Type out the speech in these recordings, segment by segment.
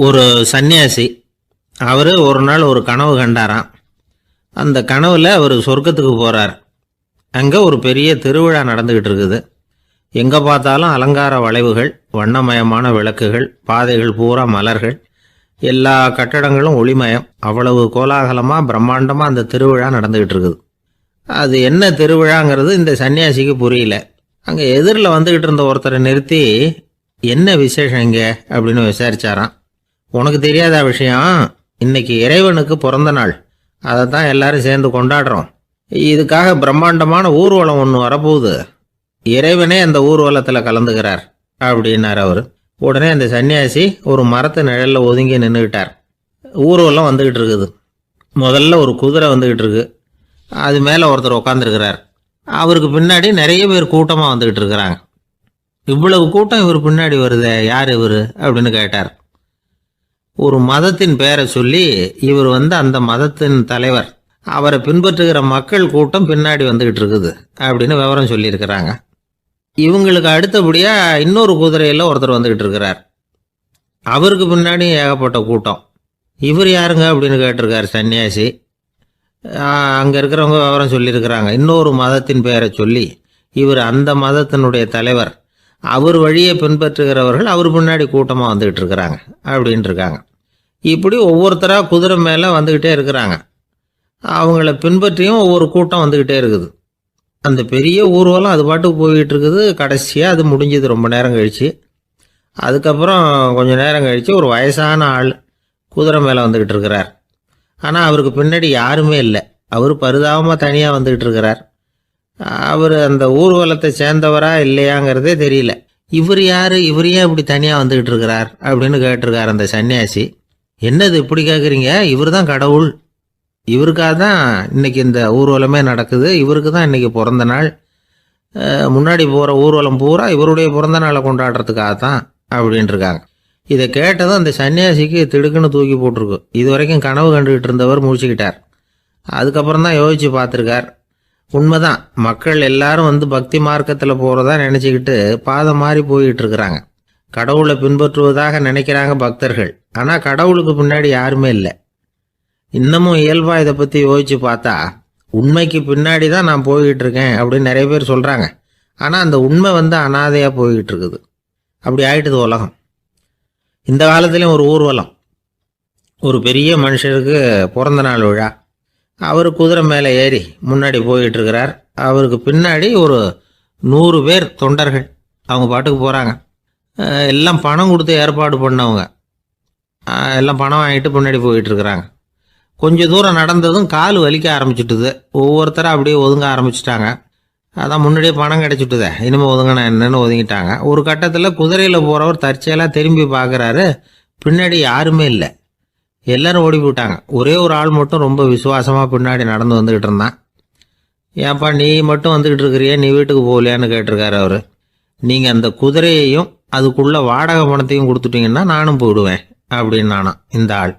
ஒரு சன்னியாசி அவர் ஒரு நாள் ஒரு கனவு கண்டாராம். அந்த கனவில் அவர் சொர்க்கத்துக்கு போகிறார். அங்கே ஒரு பெரிய திருவிழா நடந்துக்கிட்டு இருக்குது. எங்கே பார்த்தாலும் அலங்கார வளைவுகள், வண்ணமயமான விளக்குகள், பாதைகள் பூரா மலர்கள், எல்லா கட்டடங்களும் ஒளிமயம். அவ்வளவு கோலாகலமாக பிரம்மாண்டமாக அந்த திருவிழா நடந்துக்கிட்டு இருக்குது. அது என்ன திருவிழாங்கிறது இந்த சன்னியாசிக்கு புரியல. அங்கே எதிரில் வந்துக்கிட்டு இருந்த ஒருத்தரை நிறுத்தி, என்ன விசேஷம் இங்கே அப்படின்னு விசாரிச்சாராம். உனக்கு தெரியாத விஷயம், இன்னைக்கு இறைவனுக்கு பிறந்த நாள், அதை தான் எல்லாரும் சேர்ந்து கொண்டாடுறோம். இதுக்காக பிரம்மாண்டமான ஊர்வலம் ஒன்று வரப்போகுது. இறைவனே அந்த ஊர்வலத்தில் கலந்துக்கிறார் அப்படின்னார் அவர். உடனே அந்த சன்னியாசி ஒரு மரத்து நிழலில் ஒதுங்கி நின்றுக்கிட்டார். ஊர்வலம் வந்துக்கிட்டு இருக்குது. முதல்ல ஒரு குதிரை வந்துக்கிட்டு இருக்கு. அது மேலே ஒருத்தர் உட்காந்துருக்கிறார். அவருக்கு பின்னாடி நிறைய பேர் கூட்டமாக வந்துக்கிட்டு இருக்கிறாங்க. இவ்வளவு கூட்டம் இவர் பின்னாடி வருதே, யார் இவர் அப்படின்னு கேட்டார். ஒரு மதத்தின் பெயரை சொல்லி, இவர் அந்த மதத்தின் தலைவர், அவரை பின்பற்றுகிற மக்கள் கூட்டம் பின்னாடி வந்துக்கிட்டு இருக்குது அப்படின்னு விவரம் சொல்லியிருக்கிறாங்க. இவங்களுக்கு அடுத்தபடியாக இன்னொரு குதிரையில் ஒருத்தர் வந்துக்கிட்டு இருக்கிறார். அவருக்கு பின்னாடி ஏகப்பட்ட கூட்டம். இவர் யாருங்க அப்படின்னு கேட்டிருக்கார் சன்னியாசி. அங்கே இருக்கிறவங்க விவரம் சொல்லியிருக்கிறாங்க. இன்னொரு மதத்தின் பெயரை சொல்லி, இவர் அந்த மதத்தினுடைய தலைவர், அவர் வழியை பின்பற்றுகிறவர்கள் அவர் பின்னாடி கூட்டமாக வந்துக்கிட்டு இருக்கிறாங்க அப்படின்ட்டு இருக்காங்க. இப்படி ஒவ்வொருத்தராக குதிரை மேலே வந்துக்கிட்டே இருக்கிறாங்க. அவங்கள பின்பற்றியும் ஒவ்வொரு கூட்டம் வந்துக்கிட்டே இருக்குது. அந்த பெரிய ஊர்வலம் அது பாட்டுக்கு போய்கிட்டு இருக்குது. கடைசியாக அது முடிஞ்சது ரொம்ப நேரம் கழித்து. அதுக்கப்புறம் கொஞ்சம் நேரம் கழித்து ஒரு வயசான ஆள் குதிரை மேலே வந்துக்கிட்டு இருக்கிறார். ஆனால் அவருக்கு பின்னாடி யாருமே இல்லை. அவர் பரிதாபமாக தனியாக வந்துக்கிட்டு இருக்கிறார். அவர் அந்த ஊர்வலத்தை சேர்ந்தவரா இல்லையாங்கிறதே தெரியல. இவர் யார், இவர் ஏன் இப்படி தனியாக வந்துக்கிட்டு இருக்கிறார் அப்படின்னு கேட்டிருக்கார் அந்த சன்னியாசி. என்னது இப்படி கேட்குறீங்க? இவர் தான் கடவுள். இவருக்காக தான் இன்னைக்கு இந்த ஊர்வலமே நடக்குது. இவருக்கு தான் இன்னைக்கு பிறந்த நாள். முன்னாடி போகிற ஊர்வலம் பூரா இவருடைய பிறந்த நாளை கொண்டாடுறதுக்காக தான் அப்படின்ட்டு இருக்காங்க. இதை கேட்டதும் அந்த சன்னியாசிக்கு திடுக்குன்னு தூக்கி போட்டிருக்கு. இது வரைக்கும் கனவு கண்டுகிட்டு இருந்தவர் முடிச்சுக்கிட்டார். அதுக்கப்புறம் தான் யோசிச்சு பார்த்துருக்கார். உண்மைதான், மக்கள் எல்லாரும் பக்தி மார்க்கத்தில் போகிறதா நினச்சிக்கிட்டு பாதம் மாறி போயிட்டு இருக்கிறாங்க. கடவுளை பின்பற்றுவதாக நினைக்கிறாங்க பக்தர்கள். ஆனால் கடவுளுக்கு பின்னாடி யாருமே இல்லை. இன்னமும் இயல்பாக இதை பற்றி யோசிச்சு பார்த்தா, உண்மைக்கு பின்னாடி தான் நான் போய்கிட்டு இருக்கேன் அப்படின்னு நிறைய பேர் சொல்கிறாங்க. ஆனால் அந்த உண்மை அனாதையாக போய்கிட்டு இருக்குது. அப்படி ஆயிட்டுது உலகம். இந்த காலத்துலேயும் ஒரு ஊர்வலம், ஒரு பெரிய மனுஷருக்கு பிறந்த நாள் விழா. அவர் குதிரை மேலே ஏறி முன்னாடி போயிட்டு இருக்கிறார். அவருக்கு பின்னாடி ஒரு 100 பேர் தொண்டர்கள் அவங்க பாட்டுக்கு போகிறாங்க. எல்லாம் பணம் கொடுத்து ஏற்பாடு பண்ணவங்க. எல்லாம் பணம் வாங்கிட்டு பின்னாடி போயிட்டுருக்குறாங்க. கொஞ்சம் தூரம் நடந்ததும் கால் வலிக்க ஆரம்பிச்சுட்டுது. ஒவ்வொருத்தரும் அப்படியே ஒதுங்க ஆரம்பிச்சிட்டாங்க. அதான் முன்னாடியே பணம் கிடச்சிட்டுதே, இனிமேல் ஒதுங்கினா என்னன்னு ஒதுங்கிட்டாங்க. ஒரு கட்டத்தில் குதிரையில் போகிறவர் தற்செயலாக திரும்பி பார்க்குறாரு. பின்னாடி யாருமே இல்லை. எல்லாரும் ஓடி போயிட்டாங்க. ஒரே ஒரு ஆள் மட்டும் ரொம்ப விசுவாசமாக பின்னாடி நடந்து வந்துக்கிட்டு இருந்தான். ஏன்ப்பா நீ மட்டும் வந்துக்கிட்டு இருக்கிறியே, நீ வீட்டுக்கு போகலையான்னு கேட்டிருக்காரு அவர். நீங்கள் அந்த குதிரையையும் அதுக்குள்ள வாடகை பணத்தையும் கொடுத்துட்டீங்கன்னா நானும் போயிடுவேன் அப்படின்னு நானாம் இந்த ஆள்.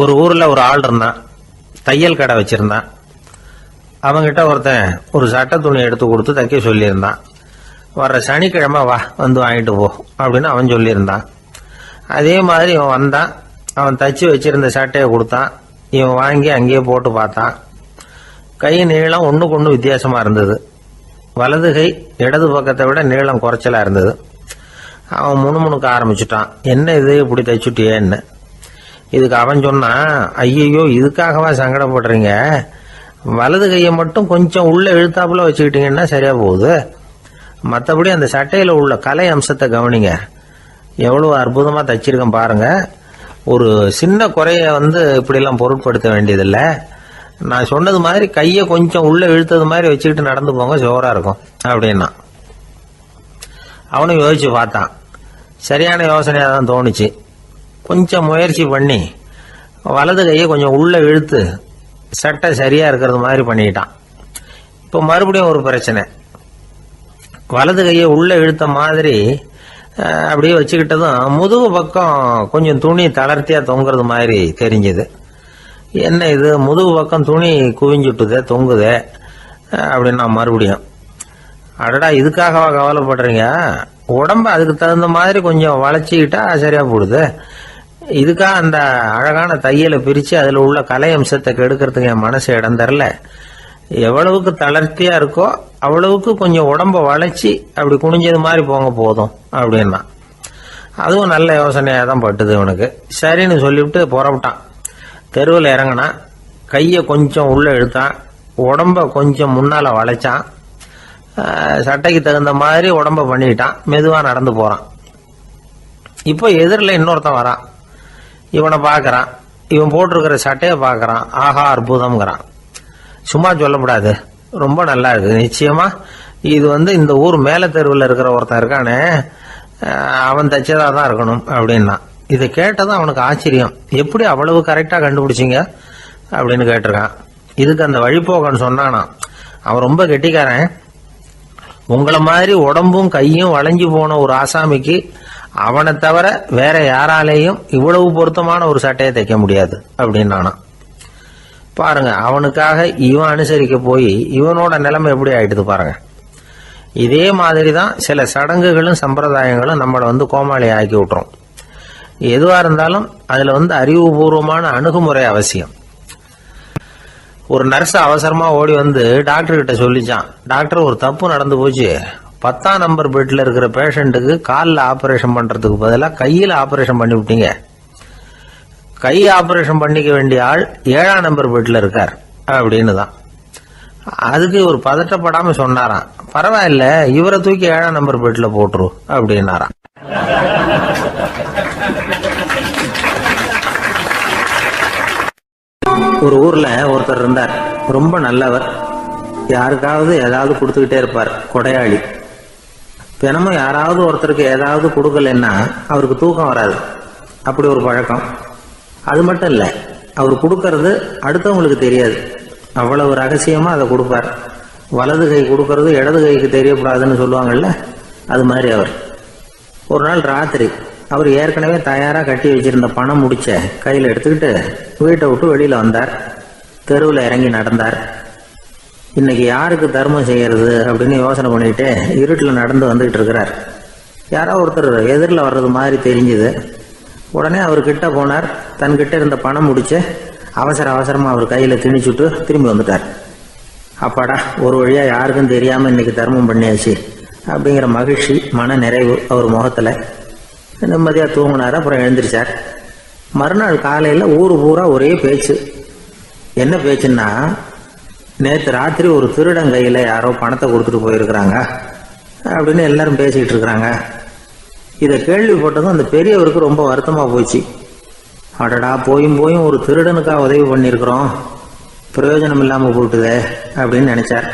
ஒரு ஊரில் ஒரு ஆள் இருந்தான். தையல் கடை வச்சுருந்தான். அவங்கிட்ட ஒருத்தன் ஒரு சட்டை துணி எடுத்து கொடுத்து தைக்க சொல்லியிருந்தான். வர்ற சனிக்கிழமை வா, வாங்கிட்டு போ அப்படின்னு அவன் சொல்லியிருந்தான். அதே மாதிரி இவன் வந்தான். அவன் தச்சு வச்சிருந்த சட்டையை கொடுத்தான். இவன் வாங்கி அங்கேயே போட்டு பார்த்தான். கை நீளம் ஒன்றுக்கு ஒன்று வித்தியாசமாக இருந்தது. வலது கை இடது பக்கத்தை விட நீளம் குறைச்சலாக இருந்தது. அவன் முணுமுணுக்க ஆரம்பிச்சுட்டான். என்ன இது இப்படி தைச்சுட்டியேன்னு. இதுக்கு அவன் சொன்னான், ஐயையோ இதுக்காகவா சங்கடப்படுறீங்க, வலது கையை மட்டும் கொஞ்சம் உள்ள இழுத்தாப்புல வச்சுக்கிட்டீங்கன்னா சரியா போகுது. மற்றபடி அந்த சட்டையில் உள்ள கலை அம்சத்தை கவனிங்க, எவ்வளோ அற்புதமாக தைச்சிருக்கேன் பாருங்க. ஒரு சின்ன குறைய இப்படிலாம் பொருட்படுத்த வேண்டியதில்லை. நான் சொன்னது மாதிரி கையை கொஞ்சம் உள்ள இழுத்தது மாதிரி வச்சுக்கிட்டு நடந்து போங்க, ஜோராக இருக்கும் அப்படின்னா. அவனும் யோசிச்சு பார்த்தான். சரியான யோசனையாக தான் தோணுச்சு. கொஞ்சம் முயற்சி பண்ணி வலது கையை கொஞ்சம் உள்ள இழுத்து சட்டை சரியாக இருக்கிறது மாதிரி பண்ணிக்கிட்டான். இப்போ மறுபடியும் ஒரு பிரச்சனை. வலது கையை உள்ள இழுத்த மாதிரி அப்படியே வச்சுக்கிட்டதும் முதுகு பக்கம் கொஞ்சம் துணி தளர்த்தியாக தொங்குறது மாதிரி தெரிஞ்சுது. என்ன இது, முதுகு பக்கம் துணி குவிஞ்சுட்டுதே, தொங்குதே அப்படின்னா மறுபடியும் அடடா, இதுக்காகவா கவலைப்படுறீங்க? உடம்ப அதுக்கு தகுந்த மாதிரி கொஞ்சம் வளைச்சிக்கிட்டா சரியா போடுது. இதுக்காக அந்த அழகான தையலை பிரித்து அதில் உள்ள கலை அம்சத்தை கெடுக்கிறதுக்கு என் மனசு இடம் தரல. எவ்வளவுக்கு தளர்த்தியா இருக்கோ அவ்வளவுக்கு கொஞ்சம் உடம்ப வளைச்சி அப்படி குனிஞ்சது மாதிரி போங்க போதும் அப்படின்னா. அதுவும் நல்ல யோசனையாக தான் பட்டுது இவனுக்கு. சரின்னு சொல்லிவிட்டு புறப்பட்டான். தெருவில் இறங்கினான். கையை கொஞ்சம் உள்ளே இழுத்தான். உடம்ப கொஞ்சம் முன்னால் வளைச்சான். சட்டைக்கு தகுந்த மாதிரி உடம்ப பண்ணிக்கிட்டான். மெதுவாக நடந்து போகிறான். இப்போ எதிரில் இன்னொருத்தன் வரான். இவனை பார்க்குறான். இவன் போட்டிருக்கிற சட்டையை பார்க்குறான். ஆஹா அற்புதம்ங்கிறான். சும்மா சொல்லக்கூடாது, ரொம்ப நல்லா இருக்குது. நிச்சயமா இது இந்த ஊர் மேல தெருவில் இருக்கிற ஒருத்தன் இருக்கானே, அவன் தைச்சதா தான் இருக்கணும் அப்படின்னா. இதை கேட்டதான் அவனுக்கு ஆச்சரியம். எப்படி அவ்வளவு கரெக்டா கண்டுபிடிச்சிங்க அப்படின்னு கேட்டிருக்கான். இதுக்கு அந்த வழிபோக்கன்னு சொன்னானா, அவன் ரொம்ப கெட்டிக்காரன். உங்களை மாதிரி உடம்பும் கையும் வளைஞ்சு போன ஒரு ஆசாமிக்கு அவனை தவிர வேற யாராலேயும் இவ்வளவு பொருத்தமான ஒரு சட்டையை தைக்க முடியாது அப்படின்னானா. பாருங்க, அவனுக்காக இவன் அனுசரிக்க போய் இவனோட நிலைமை எப்படி ஆயிடுது பாருங்க. இதே மாதிரி தான் சில சடங்குகளும் சம்பிரதாயங்களும் நம்மளை கோமாளி ஆக்கி விட்டுரும். எதுவா இருந்தாலும் அதுல அறிவுபூர்வமான அணுகுமுறை அவசியம். ஒரு நர்ஸ் அவசரமா ஓடி டாக்டர் கிட்ட சொல்லிச்சான், டாக்டர் ஒரு தப்பு நடந்து போச்சு. 10ஆம் நம்பர் பெட்ல இருக்கிற பேஷண்ட்டுக்கு காலில் ஆபரேஷன் பண்றதுக்கு பதிலாக கையில் ஆபரேஷன் பண்ணி விட்டீங்க. கை ஆபரேஷன் பண்ணிக்க வேண்டிய ஆள் 7ஆம் நம்பர் பெட்ல இருக்கார் அப்படின்னு தான். அதுக்கு ஒரு பதட்டப்படாம சொன்னாராம், பரவாயில்ல இவரை தூக்கி 7ஆம் நம்பர் பெட்ல போட்டுரு அப்படின்னாராம். ஒரு ஊர்ல ஒருத்தர் இருந்தார். ரொம்ப நல்லவர். யாருக்காவது ஏதாவது கொடுத்துக்கிட்டே இருப்பார். கொடையாளி. தினமும் யாராவது ஒருத்தருக்கு ஏதாவது கொடுக்கலன்னா அவருக்கு தூக்கம் வராது. அப்படி ஒரு பழக்கம். அது மட்டும் இல்லை, அவர் கொடுக்கறது அடுத்தவங்களுக்கு தெரியாது. அவ்வளவு ரகசியமா அதை கொடுப்பார். வலது கை கொடுக்கறது இடது கைக்கு தெரியக்கூடாதுன்னு சொல்லுவாங்கல்ல, அது மாதிரி அவர். ஒரு நாள் ராத்திரி அவர் ஏற்கனவே தயாராக கட்டி வச்சிருந்த பணம் முடிச்ச கையில் எடுத்துக்கிட்டு வீட்டை விட்டு வெளியில் வந்தார். தெருவில் இறங்கி நடந்தார். இன்னைக்கு யாருக்கு தர்மம் செய்யறது அப்படின்னு யோசனை பண்ணிட்டு இருட்டில் நடந்து வந்துகிட்டு இருக்கிறார். யாரோ ஒருத்தர் எதிரில் வர்றது மாதிரி தெரிஞ்சுது. உடனே அவர் கிட்ட போனார். தன்கிட்ட இருந்த பணம் முடிச்சு அவசரமாக அவர் கையில் திணிச்சுட்டு திரும்பி வந்துட்டார். அப்பாடா, ஒரு வழியாக யாருக்கும் தெரியாமல் இன்னைக்கு தர்மம் பண்ணியாச்சு அப்படிங்கிற மகிழ்ச்சி, மன நிறைவு அவர் முகத்தில். நிம்மதியாக தூங்கினார். அப்புறம் எழுந்திரிச்சார். மறுநாள் காலையில் ஊர் பூரா ஒரே பேச்சு. என்ன பேச்சுன்னா, நேற்று ராத்திரி ஒரு திருடன் கையில் யாரோ பணத்தை கொடுத்துட்டு போயிருக்கிறாங்க அப்படின்னு எல்லாரும் பேசிக்கிட்டு இருக்கிறாங்க. இதை கேள்விப்பட்டதும் அந்த பெரியவருக்கு ரொம்ப வருத்தமாக போச்சு. அடடா, போயும் ஒரு திருடனுக்காக உதவி பண்ணியிருக்கிறோம், பிரயோஜனம் இல்லாமல் போட்டுதே அப்படின்னு நினைச்சார்.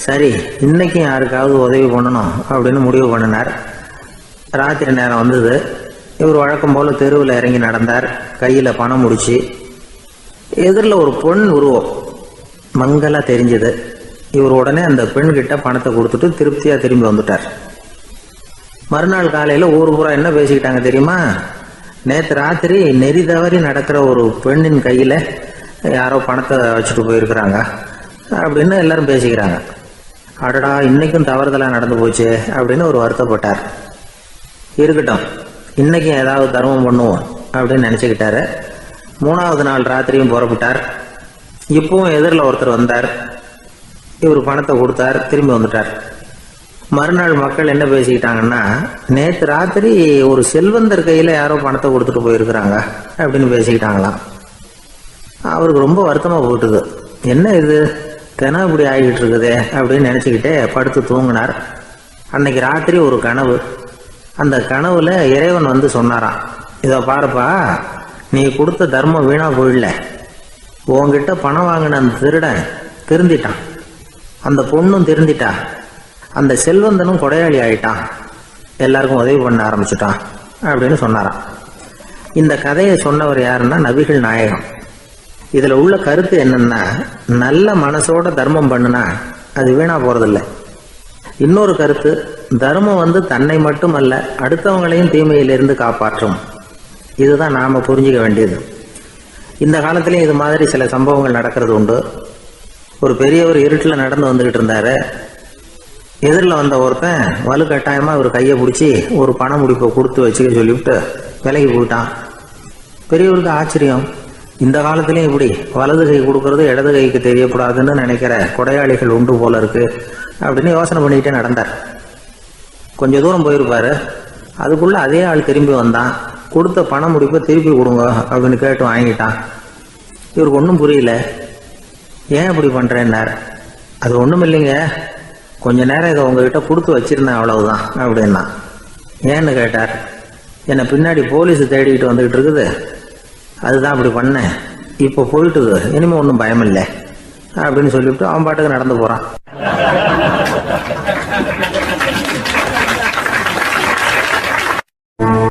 சரி, இன்னைக்கும் யாருக்காவது உதவி பண்ணணும் அப்படின்னு முடிவு பண்ணினார். ராத்திரி நேரம் வந்தது. இவர் வழக்கம் போல தெருவில் இறங்கி நடந்தார். கையில் பணம் முடிச்சு. எதிரில் ஒரு பெண் உருவம் மங்கலா தெரிஞ்சது. இவர் உடனே அந்த பெண் கிட்ட பணத்தை கொடுத்துட்டு திருப்தியா திரும்பி வந்துட்டார். மறுநாள் காலையில ஊர் பூரா என்ன பேசிக்கிட்டாங்க தெரியுமா? நேற்று ராத்திரி நெறி தவறி நடக்கிற ஒரு பெண்ணின் கையில யாரோ பணத்தை வச்சுட்டு போயிருக்கிறாங்க அப்படின்னு எல்லாரும் பேசிக்கிறாங்க. அடடா, இன்னைக்கும் தவறுதலா நடந்து போச்சு அப்படின்னு ஒரு வருத்தப்பட்டார். இருக்கட்டும், இன்னைக்கும் ஏதாவது தர்மம் பண்ணுவோம் அப்படின்னு நினைச்சுக்கிட்டாரு. 3வது நாள் ராத்திரியும் புறப்பட்டார். இப்பவும் எதிரில் ஒருத்தர் வந்தார். இவர் பணத்தை கொடுத்தார், திரும்பி வந்துட்டார். மறுநாள் மக்கள் என்ன பேசிக்கிட்டாங்கன்னா, நேற்று ராத்திரி ஒரு செல்வந்தர் கையில் யாரோ பணத்தை கொடுத்துட்டு போயிருக்கிறாங்க அப்படின்னு பேசிக்கிட்டாங்களாம். அவருக்கு ரொம்ப வருத்தமாக போட்டுது. என்ன இது தினம் இப்படி ஆகிட்டு இருக்குதே அப்படின்னு நினச்சிக்கிட்டே படுத்து தூங்கினார். அன்னைக்கு ராத்திரி ஒரு கனவு. அந்த கனவுல இறைவன் சொன்னாராம், இதை பாருப்பா, நீ கொடுத்த தர்மம் வீணா போயிடல. உன்கிட்ட பணம் வாங்கின அந்த திருடன் திருந்திட்டான், அந்த பொண்ணும் திருந்திட்டா, அந்த செல்வந்தனும் கொடையாளி ஆயிட்டான், எல்லாருக்கும் உதவி பண்ண ஆரம்பிச்சுட்டான் அப்படின்னு சொன்னாராம். இந்த கதையை சொன்னவர் யாருன்னா நபிகள் நாயகம். இதுல உள்ள கருத்து என்னன்னா, நல்ல மனசோட தர்மம் பண்ணுனா அது வீணா போறதில்லை. இன்னொரு கருத்து, தர்மம் தன்னை மட்டுமல்ல அடுத்தவங்களையும் தீமையிலிருந்து காப்பாற்றும். இதுதான் நாம புரிஞ்சுக்க வேண்டியது. இந்த காலத்திலையும் இது மாதிரி சில சம்பவங்கள் நடக்கிறது உண்டு. ஒரு பெரியவர் இருட்டில் நடந்து வந்துகிட்டு இருந்தாரு. எதிரில் வந்த ஒருத்தன் வலுக்கட்டாயமா இவர் கையை பிடிச்சி ஒரு பண முடிப்பை கொடுத்து வச்சுக்க சொல்லிவிட்டு விலைக்கு போயிட்டான். பெரியவருக்கு ஆச்சரியம், இந்த காலத்திலயும் இப்படி வலது கை கொடுக்கறது இடது கைக்கு தெரியக்கூடாதுன்னு நினைக்கிற கொடையாளிகள் உண்டு போல இருக்கு அப்படின்னு யோசனை பண்ணிக்கிட்டே நடந்தார். கொஞ்ச தூரம் போயிருப்பாரு, அதுக்குள்ள அதே ஆள் திரும்பி வந்தான். கொடுத்த பண முடிப்பை திருப்பி கொடுங்க அப்படின்னு கேட்டு வாங்கிட்டான். இவருக்கு ஒன்றும் புரியல. ஏன் இப்படி பண்றேன்னார். அது ஒன்றும் இல்லைங்க, கொஞ்ச நேரம் இதை உங்ககிட்ட கொடுத்து வச்சிருந்தேன் அவ்வளவுதான் அப்படின்னா. ஏன்னு கேட்டார். என்னை பின்னாடி போலீஸ் தேடிக்கிட்டு வந்துகிட்டு இருக்குது, அதுதான் அப்படி பண்ணேன், இப்போ போயிட்டுது, இனிமே ஒன்றும் பயம் இல்லை அப்படின்னு சொல்லிவிட்டு அவன் பாட்டுக்கு நடந்து போறான்.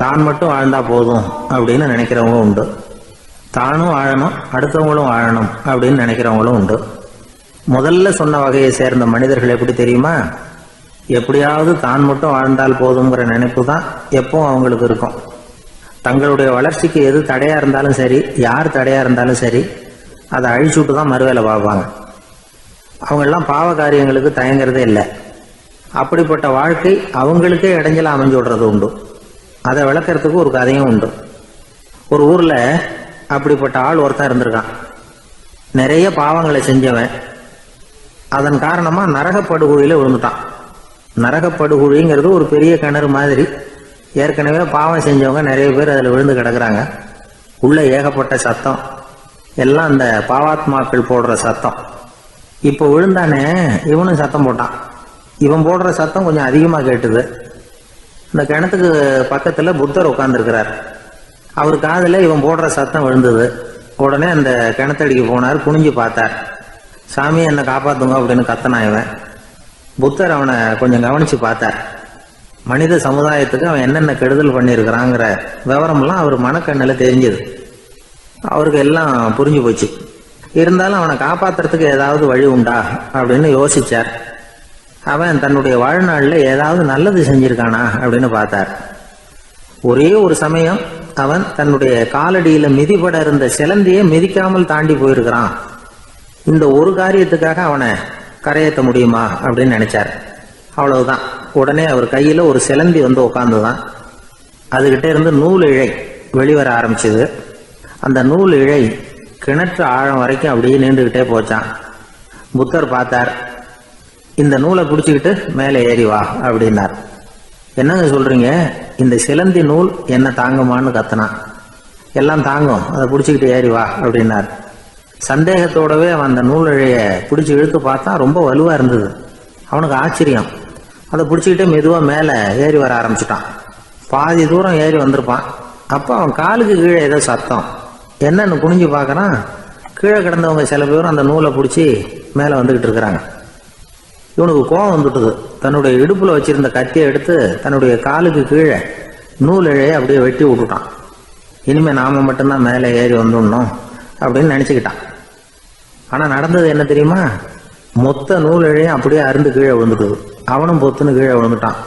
தான் மட்டும் வாழ்ந்தா போதும் அப்படின்னு நினைக்கிறவங்களும் உண்டு. தானும் வாழணும், அடுத்தவங்களும் வாழணும் அப்படின்னு நினைக்கிறவங்களும் உண்டு. முதல்ல சொன்ன வகையை சேர்ந்த மனிதர்கள் எப்படி தெரியுமா? எப்படியாவது தான் மட்டும் வாழ்ந்தால் போதுங்கிற நினைப்பு தான் எப்பவும் அவங்களுக்கு இருக்கும். தங்களுடைய வளர்ச்சிக்கு எது தடையா இருந்தாலும் சரி, யார் தடையா இருந்தாலும் சரி, அதை அழிச்சுட்டு தான் மறுவேலை பார்ப்பாங்க. அவங்கெல்லாம் பாவ காரியங்களுக்கு தயங்குறதே இல்லை. அப்படிப்பட்ட வாழ்க்கை அவங்களுக்கே இடைஞ்சல அமைஞ்சு விடுறது உண்டு. அதை விளக்கறதுக்கு ஒரு கதையும் உண்டு. ஒரு ஊர்ல அப்படிப்பட்ட ஆள் ஒருத்தன் இருந்திருக்கான். நிறைய பாவங்களை செஞ்சவன். அதன் காரணமா நரகப்படுகொழியில விழுந்துட்டான். நரகப்படுகொழிங்கிறது ஒரு பெரிய கிணறு மாதிரி. ஏற்கனவே பாவம் செஞ்சவங்க நிறைய பேர் அதுல விழுந்து கிடக்குறாங்க. உள்ள ஏகப்பட்ட சத்தம், எல்லாம் அந்த பாவாத்மாக்கள் போடுற சத்தம். இப்போ விழுந்தானே இவனும் சத்தம் போட்டான். இவன் போடுற சத்தம் கொஞ்சம் அதிகமா கேட்டுது. இந்த கிணத்துக்கு பக்கத்துல புத்தர் உட்கார்ந்துருக்கிறார். அவர் காதுல இவன் போடுற சத்தம் விழுந்தது. உடனே அந்த கிணத்தடிக்கு போனார், குனிஞ்சு பார்த்தார். சாமி என்னை காப்பாத்துங்க அப்படின்னு கத்தனான் இவன். புத்தர் அவனை கொஞ்சம் கவனிச்சு பார்த்தார். மனித சமுதாயத்துக்கு அவன் என்னென்ன கெடுதல் பண்ணியிருக்கிறாங்கிற விவரம்லாம் அவர் மனக்கண்ணில் தெரிஞ்சது. அவருக்கு எல்லாம் புரிஞ்சு போச்சு. இருந்தாலும் அவனை காப்பாத்துறதுக்கு ஏதாவது வழி உண்டா அப்படின்னு யோசிச்சார். அவன் தன்னுடைய வாழ்நாளில் ஏதாவது நல்லது செஞ்சிருக்கானா அப்படின்னு பார்த்தார். ஒரே ஒரு சமயம் அவன் தன்னுடைய காலடியில மிதிபட இருந்த சிலந்தியை மிதிக்காமல் தாண்டி போயிருக்கிறான். இந்த ஒரு காரியத்துக்காக அவனை கரையேற்ற முடியுமா அப்படின்னு நினைச்சார். அவ்வளவுதான். உடனே அவர் கையில ஒரு சிலந்தி வந்து உட்காந்துதான். அதுகிட்ட இருந்து நூல் இழை வெளிவர ஆரம்பிச்சது. அந்த நூல் இழை கிணற்று ஆழம் வரைக்கும் அப்படியே நீண்டுகிட்டே போச்சான். புத்தர் பார்த்தார். இந்த நூலை பிடிச்சிக்கிட்டு மேலே ஏறி வா அப்படின்னார். என்னங்க சொல்றீங்க, இந்த சிலந்தி நூல் என்ன தாங்குமான்னு கத்தனான். எல்லாம் தாங்கும், அதை பிடிச்சிக்கிட்டு ஏறி வா அப்படின்னார். சந்தேகத்தோடவே அவன் அந்த நூல் இழைய பிடிச்சி இழுத்து பார்த்தா ரொம்ப வலுவா இருந்தது. அவனுக்கு ஆச்சரியம். அதை பிடிச்சிக்கிட்டே மெதுவா மேல ஏறி வர ஆரம்பிச்சுட்டான். பாதி தூரம் ஏறி வந்திருப்பான். அப்போ அவன் காலுக்கு கீழே ஏதோ சத்தம். என்னன்னு குனிஞ்சு பார்க்கறான். கீழே கிடந்தவங்க சில பேரும் அந்த நூலை பிடிச்சி மேலே வந்துகிட்டு இருக்கிறாங்க. இவனுக்கு கோபம் வந்துட்டுது. தன்னுடைய இடுப்புல வச்சிருந்த கத்தியை எடுத்து தன்னுடைய காலுக்கு கீழே நூல் இழையை அப்படியே வெட்டி விட்டுட்டான். இனிமே நாம மட்டும்தான் மேலே ஏறி வந்துடணும் அப்படின்னு நினைச்சுக்கிட்டான். ஆனா நடந்தது என்ன தெரியுமா? மொத்த நூல் இழையும் அப்படியே அருந்து கீழே விழுந்துட்டுது. அவனும் பொத்துன்னு கீழே விழுந்துட்டான்.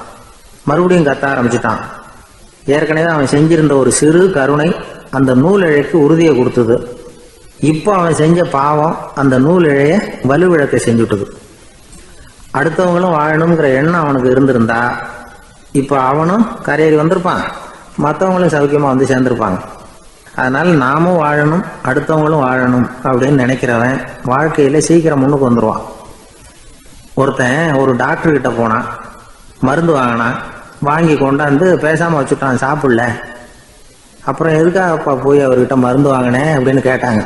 மறுபடியும் கத்த ஆரம்பிச்சுட்டான். ஏற்கனவே அவன் செஞ்சிருந்த ஒரு சிறு கருணை அந்த நூல் இழைக்கு உறுதியை கொடுத்தது. இப்போ அவன் செஞ்ச பாவம் அந்த நூல் இழைய வலுவிழக்க செஞ்சுட்டுது. அடுத்தவங்களும் வாழணுங்கிற எண்ணம் அவனுக்கு இருந்திருந்தா இப்ப அவனும் கரையேறி வந்திருப்பான், மற்றவங்களும் சௌக்கியமா வந்து சேர்ந்திருப்பாங்க. அதனால நாமும் வாழணும், அடுத்தவங்களும் வாழணும் அப்படின்னு நினைக்கிறவன் வாழ்க்கையில சீக்கிரம் முன்னுக்கு வந்துருவான். ஒருத்தன் ஒரு டாக்டர் கிட்ட போனான், மருந்து வாங்கினான். வாங்கி கொண்டாந்து பேசாம வச்சுட்டான், சாப்பிடல. அப்புறம் எதுக்காகப்பா போய் அவர்கிட்ட மருந்து வாங்கினேன் அப்படின்னு கேட்டாங்க.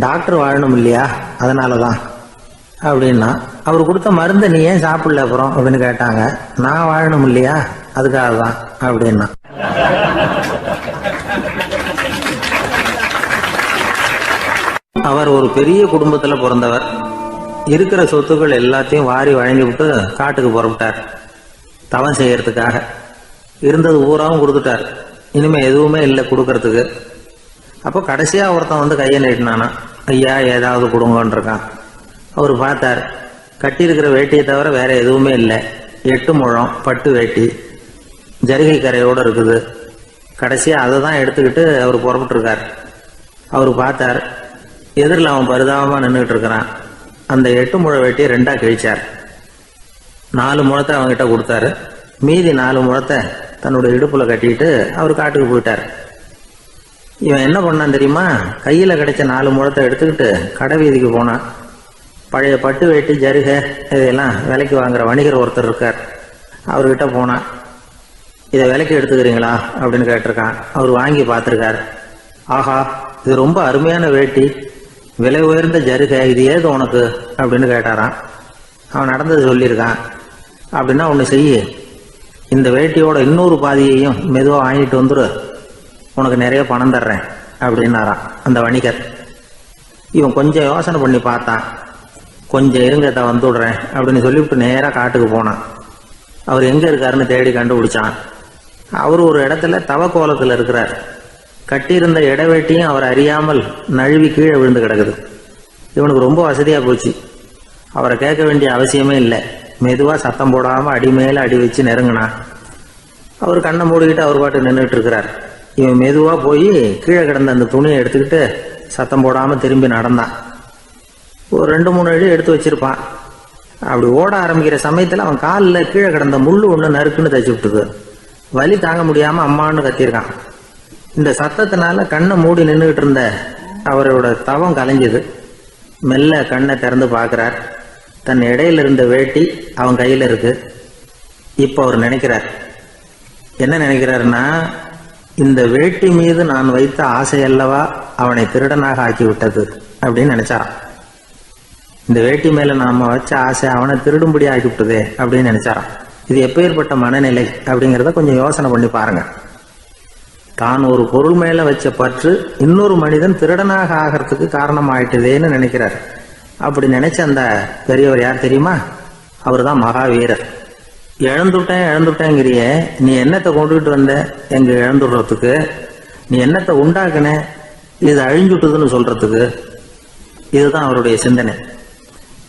டாக்டர் வாழணும் இல்லையா, அதனாலதான் அப்படின்னா. அவர் கொடுத்த மருந்தை நீ ஏன் சாப்பிடல அப்புறம் அப்படின்னு கேட்டாங்க. நான் வாழணும் இல்லையா, அதுக்காக தான் அப்படின்னா. அவர் ஒரு பெரிய குடும்பத்துல பிறந்தவர். இருக்கிற சொத்துக்கள் எல்லாத்தையும் வாரி வழங்கி விட்டு காட்டுக்கு புறப்பட்டார் தவம் செய்யறதுக்காக. இருந்தது ஊராவும் கொடுத்துட்டார். இனிமே எதுவுமே இல்லை கொடுக்கறதுக்கு. அப்போ கடைசியா ஒருத்தன் வந்து கையை நீட்டினானா, ஐயா ஏதாவது கொடுங்கன்னு இருக்கான். அவர் பார்த்தார். கட்டியிருக்கிற வேட்டியை தவிர வேற எதுவுமே இல்லை. 8 முழம் பட்டு வேட்டி, ஜரிகை கரையோடு இருக்குது. கடைசியா அதை தான் எடுத்துக்கிட்டு அவர் புறப்பட்டு இருக்கார். அவர் பார்த்தார். எதிரில் அவன் பரிதாபமா நின்றுகிட்டு இருக்கிறான். அந்த 8 முழ வேட்டியை 2ஆ கிழிச்சார். 4 முழத்தை அவங்ககிட்ட கொடுத்தாரு. மீதி 4 முழத்தை தன்னோட இடுப்புல கட்டிட்டு அவர் காட்டுக்கு போயிட்டார். இவன் என்ன பண்ணான் தெரியுமா? கையில் கிடைச்ச 4 முழத்தை எடுத்துக்கிட்டு கடை வீதிக்கு போனான். பழைய பட்டு வேட்டி ஜருகை இதெல்லாம் விலைக்கு வாங்குற வணிகர் ஒருத்தர் இருக்கார். அவர்கிட்ட போனான். இதை விலைக்கு எடுத்துக்கிறீங்களா அப்படின்னு கேட்டிருக்கான். அவர் வாங்கி பார்த்துருக்கார். ஆஹா, இது ரொம்ப அருமையான வேட்டி, விலை உயர்ந்த ஜருகை, இது ஏது உனக்கு அப்படின்னு கேட்டாரான். அவன் நடந்தது சொல்லியிருக்கான். அப்படின்னா ஒன்று செய்ய, இந்த வேட்டியோட இன்னொரு பாதியையும் மெதுவாக வாங்கிட்டு வந்துரு, உனக்கு நிறைய பணம் தர்றேன் அப்படின்னாரான் அந்த வணிகர். இவன் கொஞ்சம் யோசனை பண்ணி பார்த்தான். கொஞ்சம் இருங்க, வந்து விடுறேன் அப்படின்னு சொல்லிவிட்டு நேராக காட்டுக்கு போனான். அவர் எங்கே இருக்காருன்னு தேடி கண்டுபிடிச்சான். அவர் ஒரு இடத்துல தவக்கோலத்தில் இருக்கிறார். கட்டியிருந்த இடவேட்டியும் அவர் அறியாமல் நழுவி கீழே விழுந்து கிடக்குது. இவனுக்கு ரொம்ப வசதியாக போச்சு. அவரை கேட்க வேண்டிய அவசியமே இல்லை. மெதுவாக சத்தம் போடாமல் அடி மேலே அடி வச்சு நெருங்கினான். அவர் கண்ணை மூடிக்கிட்டு அவர் பாட்டு நின்றுட்டு இருக்கிறார். இவன் மெதுவாக போய் கீழே கிடந்த அந்த துணியை எடுத்துக்கிட்டு சத்தம் போடாமல் திரும்பி நடந்தான். ஒரு 2-3 அடி எடுத்து வச்சிருப்பான். அப்படி ஓட ஆரம்பிக்கிற சமயத்தில் அவன் காலில் கீழே கிடந்த முள்ளு ஒன்று நறுக்குன்னு தச்சு விட்டுது. வலி தாங்க முடியாமல் அம்மான்னு கத்திருக்கான். இந்த சத்தத்தினால கண்ணை மூடி நின்றுகிட்டு இருந்த அவரோட தவம் கலைஞ்சது. மெல்ல கண்ணை திறந்து பார்க்குறார். தன் இடையில இருந்த வேட்டி அவன் கையில் இருக்கு. இப்போ அவர் நினைக்கிறார். என்ன நினைக்கிறாருன்னா, இந்த வேட்டி மீது நான் வைத்த ஆசை அல்லவா அவனை திருடனாக ஆக்கி விட்டது அப்படின்னு நினைச்சாரான். இந்த வேட்டி மேல நாம வச்ச ஆசை அவனை திருடும்படி ஆக்கி விட்டதே அப்படின்னு நினைச்சாரான். இது எப்பேற்பட்ட மனநிலை அப்படிங்கிறத கொஞ்சம் யோசனை பண்ணி பாருங்க. தான் ஒரு பொருள் மேல வச்ச பற்று இன்னொரு மனிதன் திருடனாக ஆகிறதுக்கு காரணம் ஆயிட்டதேன்னு நினைக்கிறார். அப்படி நினைச்ச அந்த பெரியவர் யார் தெரியுமா? அவர் தான் மகாவீரர். இழந்துட்டேங்கிறிய, நீ என்னத்தை கொண்டுகிட்டு வந்த எங்க இழந்துடுறதுக்கு? நீ என்னத்தை உண்டாக்குன இது அழிஞ்சுட்டுதுன்னு சொல்றதுக்கு? இதுதான் அவருடைய சிந்தனை.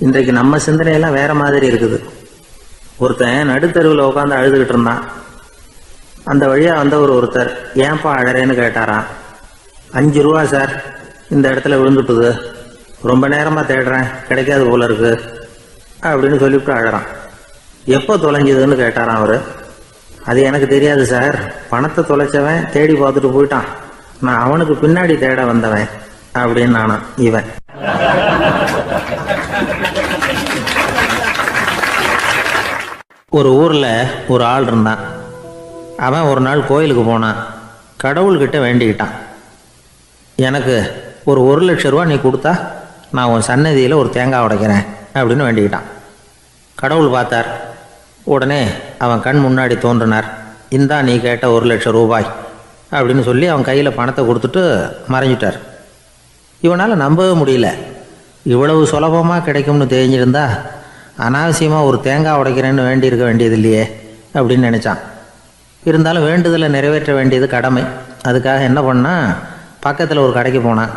இன்றைக்கு நம்ம சிந்தனையெல்லாம் வேற மாதிரி இருக்குது. ஒருத்தன் நடுத்தருவில் உட்காந்து அழுதுகிட்டு இருந்தான். அந்த வழியா வந்தவர் ஒருத்தர், ஏன்பா அழறேன்னு கேட்டாராம். 5 ரூபா சார், இந்த இடத்துல விழுந்துட்டுது, ரொம்ப நேரமா தேடுறேன், கிடைக்காது போல இருக்கு அப்படின்னு சொல்லிவிட்டு அழறான். எப்போ தொலைஞ்சதுன்னு கேட்டாராம் அவரு. அது எனக்கு தெரியாது சார், பணத்தை தொலைச்சவன் தேடி பார்த்துட்டு போயிட்டான், நான் அவனுக்கு பின்னாடி தேட வந்தவன் அப்படின்னு நானாம் இவன். ஒரு ஊர்ல ஒரு ஆள் இருந்தான். அவன் ஒரு நாள் கோயிலுக்கு போனான். கடவுள்கிட்ட வேண்டிக்கிட்டான், எனக்கு ஒரு 1,00,000 ரூபா நீ கொடுத்தா நான் உன் சன்னதியில் ஒரு தேங்காய் உடைக்கிறேன் அப்படின்னு வேண்டிக்கிட்டான். கடவுள் பார்த்தார். உடனே அவன் கண் முன்னாடி தோன்றினார். இந்தா நீ கேட்ட 1,00,000 ரூபாய் அப்படின்னு சொல்லி அவன் கையில் பணத்தை கொடுத்துட்டு மறைஞ்சிட்டார். இவனால் நம்பவே முடியல. இவ்வளவு சுலபமாக கிடைக்கும்னு தெரிஞ்சிருந்தா அனாவசியமாக ஒரு தேங்காய் உடைக்கிறேன்னு வேண்டியிருக்க வேண்டியது இல்லையே அப்படின்னு நினச்சான். இருந்தாலும் வேண்டுதலை நிறைவேற்ற வேண்டியது கடமை. அதுக்காக என்ன பண்ணால், பக்கத்தில் ஒரு கடைக்கு போனான்.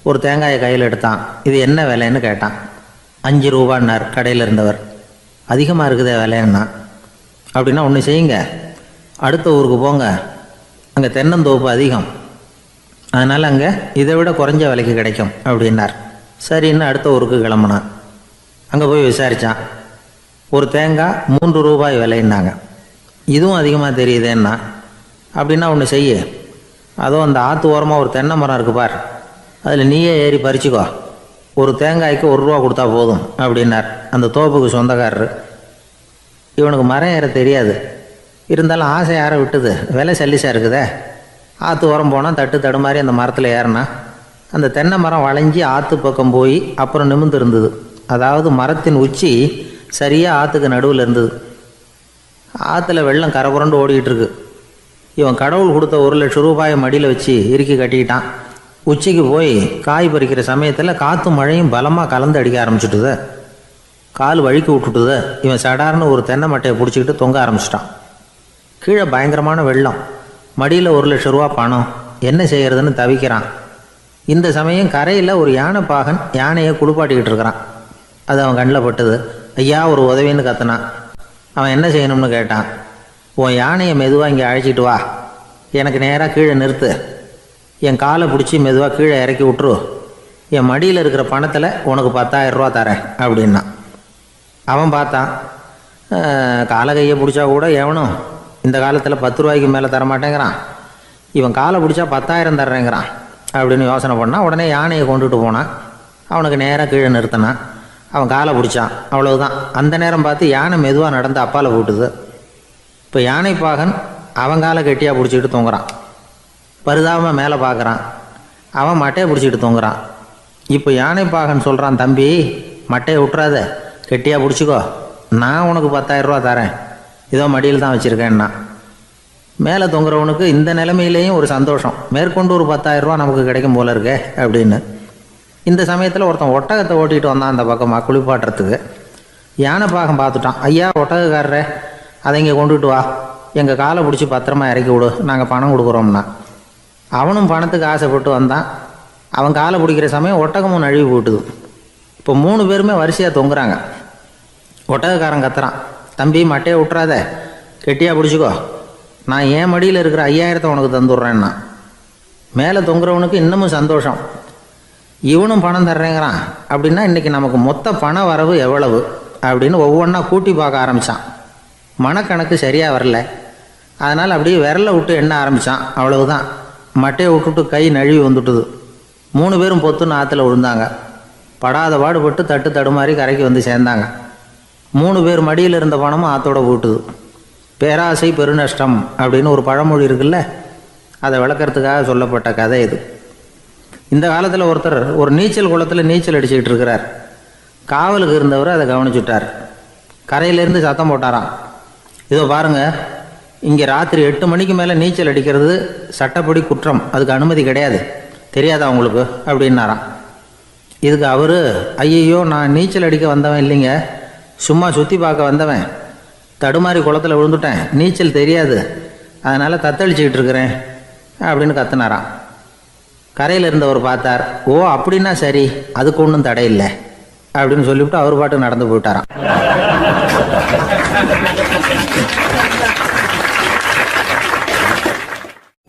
ஒரு தேங்காயை கையில் எடுத்தான். இது என்ன விலைன்னு கேட்டான். 5 ரூபான்னார் கடையில் இருந்தவர். அதிகமாக இருக்குதே விலைன்னா. அப்படின்னா ஒன்று செய்யுங்க, அடுத்த ஊருக்கு போங்க, அங்கே தென்னந்தோப்பு அதிகம், அதனால் அங்கே இதை விட குறைஞ்ச விலைக்கு கிடைக்கும் அப்படின்னார். சரின்னு அடுத்த ஊருக்கு கிளம்புனான். அங்கே போய் விசாரித்தான். ஒரு தேங்காய் 3 ரூபாய் விலைன்னாங்க. இதுவும் அதிகமாக தெரியுதேன்னா. அப்படின்னா ஒன்று செய்ய, அதோ அந்த ஆற்று ஓரமாக ஒரு தென்னை மரம் இருக்கு பார், அதில் நீயே ஏறி பறிச்சுக்கோ, ஒரு தேங்காய்க்கு 1 ரூபா கொடுத்தா போதும் அப்படின்னார் அந்த தோப்புக்கு சொந்தக்காரரு. இவனுக்கு மரம் ஏற தெரியாது. இருந்தாலும் ஆசை யாரை விட்டுது, விலை சல்லிசாக இருக்குதே. ஆற்று ஓரம் போனால் தட்டு தடுமாறி அந்த மரத்தில் ஏறினா அந்த தென்னை மரம் வளைஞ்சி ஆற்று பக்கம் போய் அப்புறம் நிமிர்ந்து இருந்தது. அதாவது மரத்தின் உச்சி சரியாக ஆற்றுக்கு நடுவில் இருந்தது. ஆற்றுல வெள்ளம் கரபுரண்டு ஓடிக்கிட்டு இருக்கு. இவன் கடவுள் கொடுத்த 1,00,000 ரூபாயை மடியில் வச்சு இறுக்கி கட்டிக்கிட்டான். உச்சிக்கு போய் காய் பறிக்கிற சமயத்தில் காற்றும் மழையும் பலமாக கலந்து அடிக்க ஆரம்பிச்சுட்டுது. கால் வழுக்கி விட்டுட்டுது. இவன் சடார்னு ஒரு தென்னை மட்டையை பிடிச்சிக்கிட்டு தொங்க ஆரம்பிச்சிட்டான். கீழே பயங்கரமான வெள்ளம், மடியில் 1,00,000 ரூபா பணம், என்ன செய்கிறதுன்னு தவிக்கிறான். இந்த சமயம் கரையில் ஒரு யானை பாகன் யானையை குளிப்பாட்டிக்கிட்டு இருக்கிறான். அது அவன் கண்ணில் பட்டது. ஐயா ஒரு உதவின்னு கத்துனான். அவன் என்ன செய்யணும்னு கேட்டான். உன் யானையை மெதுவாக இங்கே அழைச்சிட்டு வா, எனக்கு நேராக கீழே நிறுத்து, என் காலை பிடிச்சி மெதுவாக கீழே இறக்கி விட்டுரு, என் மடியில் இருக்கிற பணத்தில் உனக்கு 10,000 ரூபா தரேன் அப்படின்னா. அவன் பார்த்தான். காலை கையை பிடிச்சா கூட எவனும் இந்த காலத்தில் 10 ரூபாய்க்கு மேலே தரமாட்டேங்கிறான், இவன் காலை பிடிச்சா 10,000 தர்றேங்கிறான் அப்படின்னு யோசனை பண்ணால் உடனே யானையை கொண்டுட்டு போனான். அவனுக்கு நேராக கீழே நிறுத்தினான். அவன் காலை பிடிச்சான், அவ்வளவுதான். அந்த நேரம் பார்த்து யானை மெதுவாக நடந்து அப்பால் போட்டுது. இப்போ யானை பாகன் அவன் காலை கெட்டியாக பிடிச்சிக்கிட்டு தொங்குறான். பரிதாபமாக மேலே பார்க்குறான், அவன் மட்டையை பிடிச்சிக்கிட்டு தொங்குறான். இப்போ யானை பாகன் சொல்கிறான், தம்பி மட்டையை விட்டுறாத, கெட்டியாக பிடிச்சிக்கோ, நான் உனக்கு 10,000 ரூபா தரேன், இதோ மடியில் தான் வச்சுருக்கேன்னா. மேலே தொங்குறவனுக்கு இந்த நிலைமையிலேயும் ஒரு சந்தோஷம், மேற்கொண்டு ஒரு 10,000 ரூபா நமக்கு கிடைக்கும் போல இருக்கே அப்படின்னு. இந்த சமயத்தில் ஒருத்தன் ஒட்டகத்தை ஓட்டிகிட்டு வந்தான் அந்த பக்கமாக குளிப்பாட்டுறதுக்கு. யானை பாகம் பார்த்துட்டான், ஐயா ஒட்டகக்காரரே, அதை இங்கே கொண்டுட்டு வா, எங்கள் காலை பிடிச்சி பத்திரமா இறக்கி விடு, நாங்கள் பணம் கொடுக்குறோம்னா. அவனும் பணத்துக்கு ஆசைப்பட்டு வந்தான். அவன் காலை பிடிக்கிற சமயம் ஒட்டகமும் நழுவி போட்டுது. இப்போ 3 பேருமே வரிசையாக தொங்குறாங்க. ஒட்டகக்காரன் கத்துறான், தம்பி மட்டையை விட்டுறாத, கெட்டியாக பிடிச்சிக்கோ, நான் என் மடியில் இருக்கிற 5,000 உனக்கு தந்துடுறேன்னா. மேலே தொங்குறவனுக்கு இன்னமும் சந்தோஷம், இவனும் பணம் தர்றேங்கிறான் அப்படின்னா இன்றைக்கி நமக்கு மொத்த பண வரவு எவ்வளவு அப்படின்னு ஒவ்வொன்றா கூட்டி பார்க்க ஆரம்பித்தான். மனக்கணக்கு சரியாக வரல, அதனால் அப்படியே விரலை விட்டு எண்ண ஆரம்பித்தான். அவ்வளவுதான், மட்டையை விட்டுட்டு கை நழுவி வந்துட்டுது. 3 பேரும் பொத்துன்னு ஆற்றுல விழுந்தாங்க. படாத பாடுபட்டு தட்டு தடுமாறி கரைக்கு வந்து சேர்ந்தாங்க. 3 பேர் மடியில் இருந்த பணமும் ஆற்றோட போட்டுது. பேராசை பெருநஷ்டம் அப்படின்னு ஒரு பழமொழி இருக்குல்ல, அதை விளக்கறதுக்காக சொல்லப்பட்ட கதை இது. இந்த காலத்தில் ஒருத்தர் ஒரு நீச்சல் குளத்தில் நீச்சல் அடிச்சுக்கிட்டு இருக்கிறார். காவலுக்கு இருந்தவர் அதை கவனிச்சுட்டார். கரையிலேருந்து சத்தம் போட்டாராம், இதோ பாருங்க, இங்கே ராத்திரி 8 மணிக்கு மேலே நீச்சல் அடிக்கிறது சட்டப்படி குற்றம், அதுக்கு அனுமதி கிடையாது, தெரியாதா உங்களுக்கு அப்படின்னாராம். இதுக்கு அவர், ஐயையோ நான் நீச்சல் அடிக்க வந்தவன் இல்லைங்க, சும்மா சுற்றி பார்க்க வந்தவன், தடுமாறி குளத்தில் விழுந்துட்டேன், நீச்சல் தெரியாது, அதனால் தத்தளிச்சுக்கிட்டு இருக்கிறேன் அப்படின்னு கத்துனாராம். கரையில் இருந்தவர் பார்த்தார், ஓ அப்படின்னா சரி, அதுக்கு ஒன்றும் தடை இல்லை அப்படின்னு சொல்லிவிட்டு அவர் பாட்டுக்கு நடந்து போயிட்டாராம்.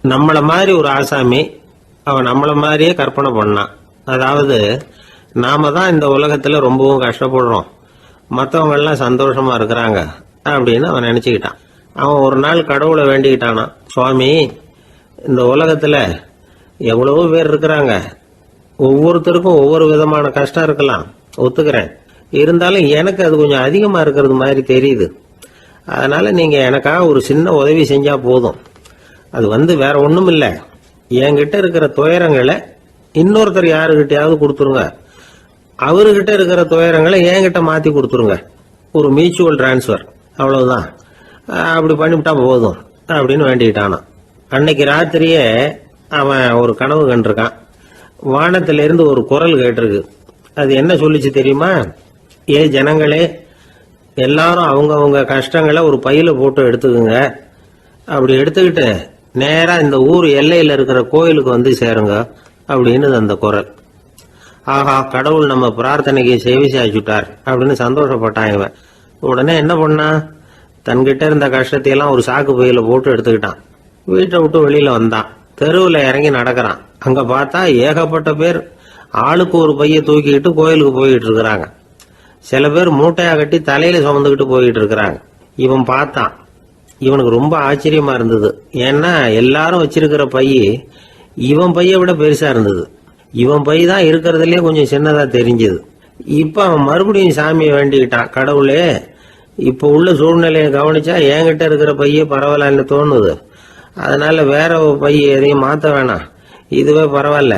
நம்மளை மாதிரி ஒரு ஆசாமி அவன் நம்மளை மாதிரியே கற்பனை பண்ணான். அதாவது நாம தான் இந்த உலகத்துல ரொம்பவும் கஷ்டப்படுறோம், மற்றவங்க எல்லாம் சந்தோஷமா இருக்கிறாங்க அப்படின்னு அவன் நினைச்சுக்கிட்டான். அவன் ஒரு நாள் கடவுளை வேண்டிக்கிட்டானா, சுவாமி இந்த உலகத்துல எவ்வளவோ பேர் இருக்கிறாங்க, ஒவ்வொருத்தருக்கும் ஒவ்வொரு விதமான கஷ்டம் இருக்கலாம், ஒத்துக்கிறேன், இருந்தாலும் எனக்கு அது கொஞ்சம் அதிகமா இருக்கிறது மாதிரி தெரியுது, அதனால நீங்க எனக்காக ஒரு சின்ன உதவி செஞ்சா போதும். அது வேற ஒண்ணும் இல்லை, என்கிட்ட இருக்கிற துயரங்களை இன்னொருத்தர் யாருக்கிட்டையாவது கொடுத்துருங்க, அவர்கிட்ட இருக்கிற துயரங்களை என்கிட்ட மாத்தி கொடுத்துருங்க, ஒரு மியூச்சுவல் டிரான்ஸ்ஃபர், அவ்வளவுதான், அப்படி பண்ணிவிட்டா போதும் அப்படின்னு வேண்டிக்கிட்டானான். அன்னைக்கு ராத்திரியே அவன் ஒரு கனவு கண்டிருக்கான். வானத்திலிருந்து ஒரு குரல் கேட்டிருக்கு. அது என்ன சொல்லிச்சு தெரியுமா? ஏ ஜனங்களே, எல்லாரும் அவங்கவுங்க கஷ்டங்களை ஒரு பையில போட்டு எடுத்துக்குங்க, அப்படி எடுத்துக்கிட்டு நேரா இந்த ஊர் எல்லையில இருக்கிற கோயிலுக்கு வந்து சேருங்க அப்படின்னு அந்த குரல். ஆஹா, கடவுள் நம்ம பிரார்த்தனைக்கு செவி சாய்ச்சுட்டார் அப்படின்னு சந்தோஷப்பட்டான் இவன். உடனே என்ன பண்ணா, தன்கிட்ட இருந்த கஷ்டத்தையெல்லாம் ஒரு சாக்கு பையில போட்டு எடுத்துக்கிட்டான். வீட்டை விட்டு வெளியில வந்தான். தெருவில் இறங்கி நடக்கிறான். அங்க பார்த்தா ஏகப்பட்ட பேர் ஆளுக்கு ஒரு பைய தூக்கிக்கிட்டு கோயிலுக்கு போயிட்டு இருக்கிறாங்க. சில பேர் மூட்டையா கட்டி தலையில சுமந்துக்கிட்டு போயிட்டு இருக்கிறாங்க. இவன் பார்த்தான். இவனுக்கு ரொம்ப ஆச்சரியமா இருந்தது. ஏன்னா எல்லாரும் வச்சிருக்கிற பைய இவன் பைய விட பெருசா இருந்தது. இவன் பை தான் இருக்கிறதுலயே கொஞ்சம் சின்னதா தெரிஞ்சது. இப்ப அவன் மறுபடியும் சாமியை வேண்டிக்கிட்டான், கடவுளே இப்ப உள்ள சூழ்நிலையை கவனிச்சா என்கிட்ட இருக்கிற பைய பரவாயில்லன்னு தோணுது, அதனால வேற பைய எதையும் மாத்த வேணாம், இதுவே பரவாயில்ல,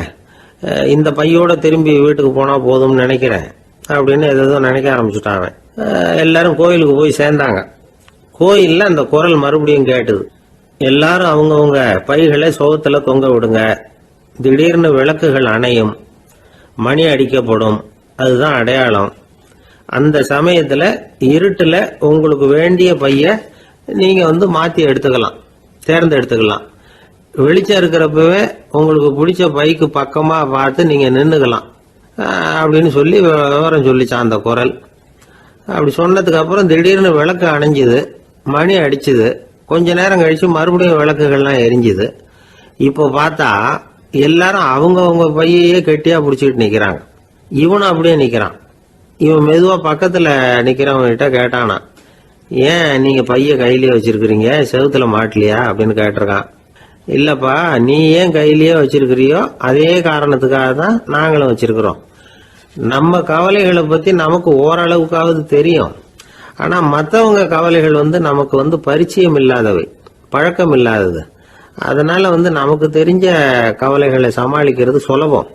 இந்த பையோட திரும்பி வீட்டுக்கு போனா போதும்னு நினைக்கிறேன் அப்படின்னு ஏதோ நினைக்க ஆரம்பிச்சுட்டான் அவன். எல்லாரும் கோயிலுக்கு போய் சேர்ந்தாங்க. கோயில்ல அந்த குரல் மறுபடியும் கேட்டுது. எல்லாரும் அவங்கவுங்க பைகளை சோகத்துல தொங்க விடுங்க, திடீர்னு விளக்குகள் அணையும், மணி அடிக்கப்படும், அதுதான் அடையாளம். அந்த சமயத்துல இருட்டுல உங்களுக்கு வேண்டிய பைய நீங்க மாத்தி எடுத்துக்கலாம், தேர்ந்தெடுத்துக்கலாம். வெளிச்சம் இருக்கிறப்பவே உங்களுக்கு பிடிச்ச பைக்கு பக்கமா பார்த்து நீங்க நின்னுக்கலாம் அப்படின்னு சொல்லி விவரம் சொல்லிச்சான் அந்த குரல். அப்படி சொன்னதுக்கு அப்புறம் திடீர்னு விளக்கு அணைஞ்சுது, மணி அடிச்சுது. கொஞ்ச நேரம் கழிச்சு மறுபடியும் விளக்குகள்லாம் எரிஞ்சுது. இப்போ பார்த்தா எல்லாரும் அவங்கவுங்க பையையே கெட்டியா பிடிச்சிக்கிட்டு நிக்கிறாங்க. இவனும் அப்படியே நிக்கிறான். இவன் மெதுவா பக்கத்துல நிக்கிறவங்கிட்ட கேட்டானா, ஏன் நீங்க பைய கையிலேயே வச்சிருக்கிறீங்க, செவுத்துல மாட்டலையா அப்படின்னு கேட்டிருக்கான். இல்லப்பா, நீ ஏன் கையிலேயே வச்சிருக்கிறியோ அதே காரணத்துக்காக தான் நாங்களும் வச்சிருக்கிறோம். நம்ம கவலைகளை பத்தி நமக்கு ஓரளவுக்காவது தெரியும். ஆனா மற்றவங்க கவலைகள் நமக்கு பரிச்சயம் இல்லாதவை, பழக்கம் இல்லாதது. அதனால நமக்கு தெரிஞ்ச கவலைகளை சமாளிக்கிறது சுலபம்.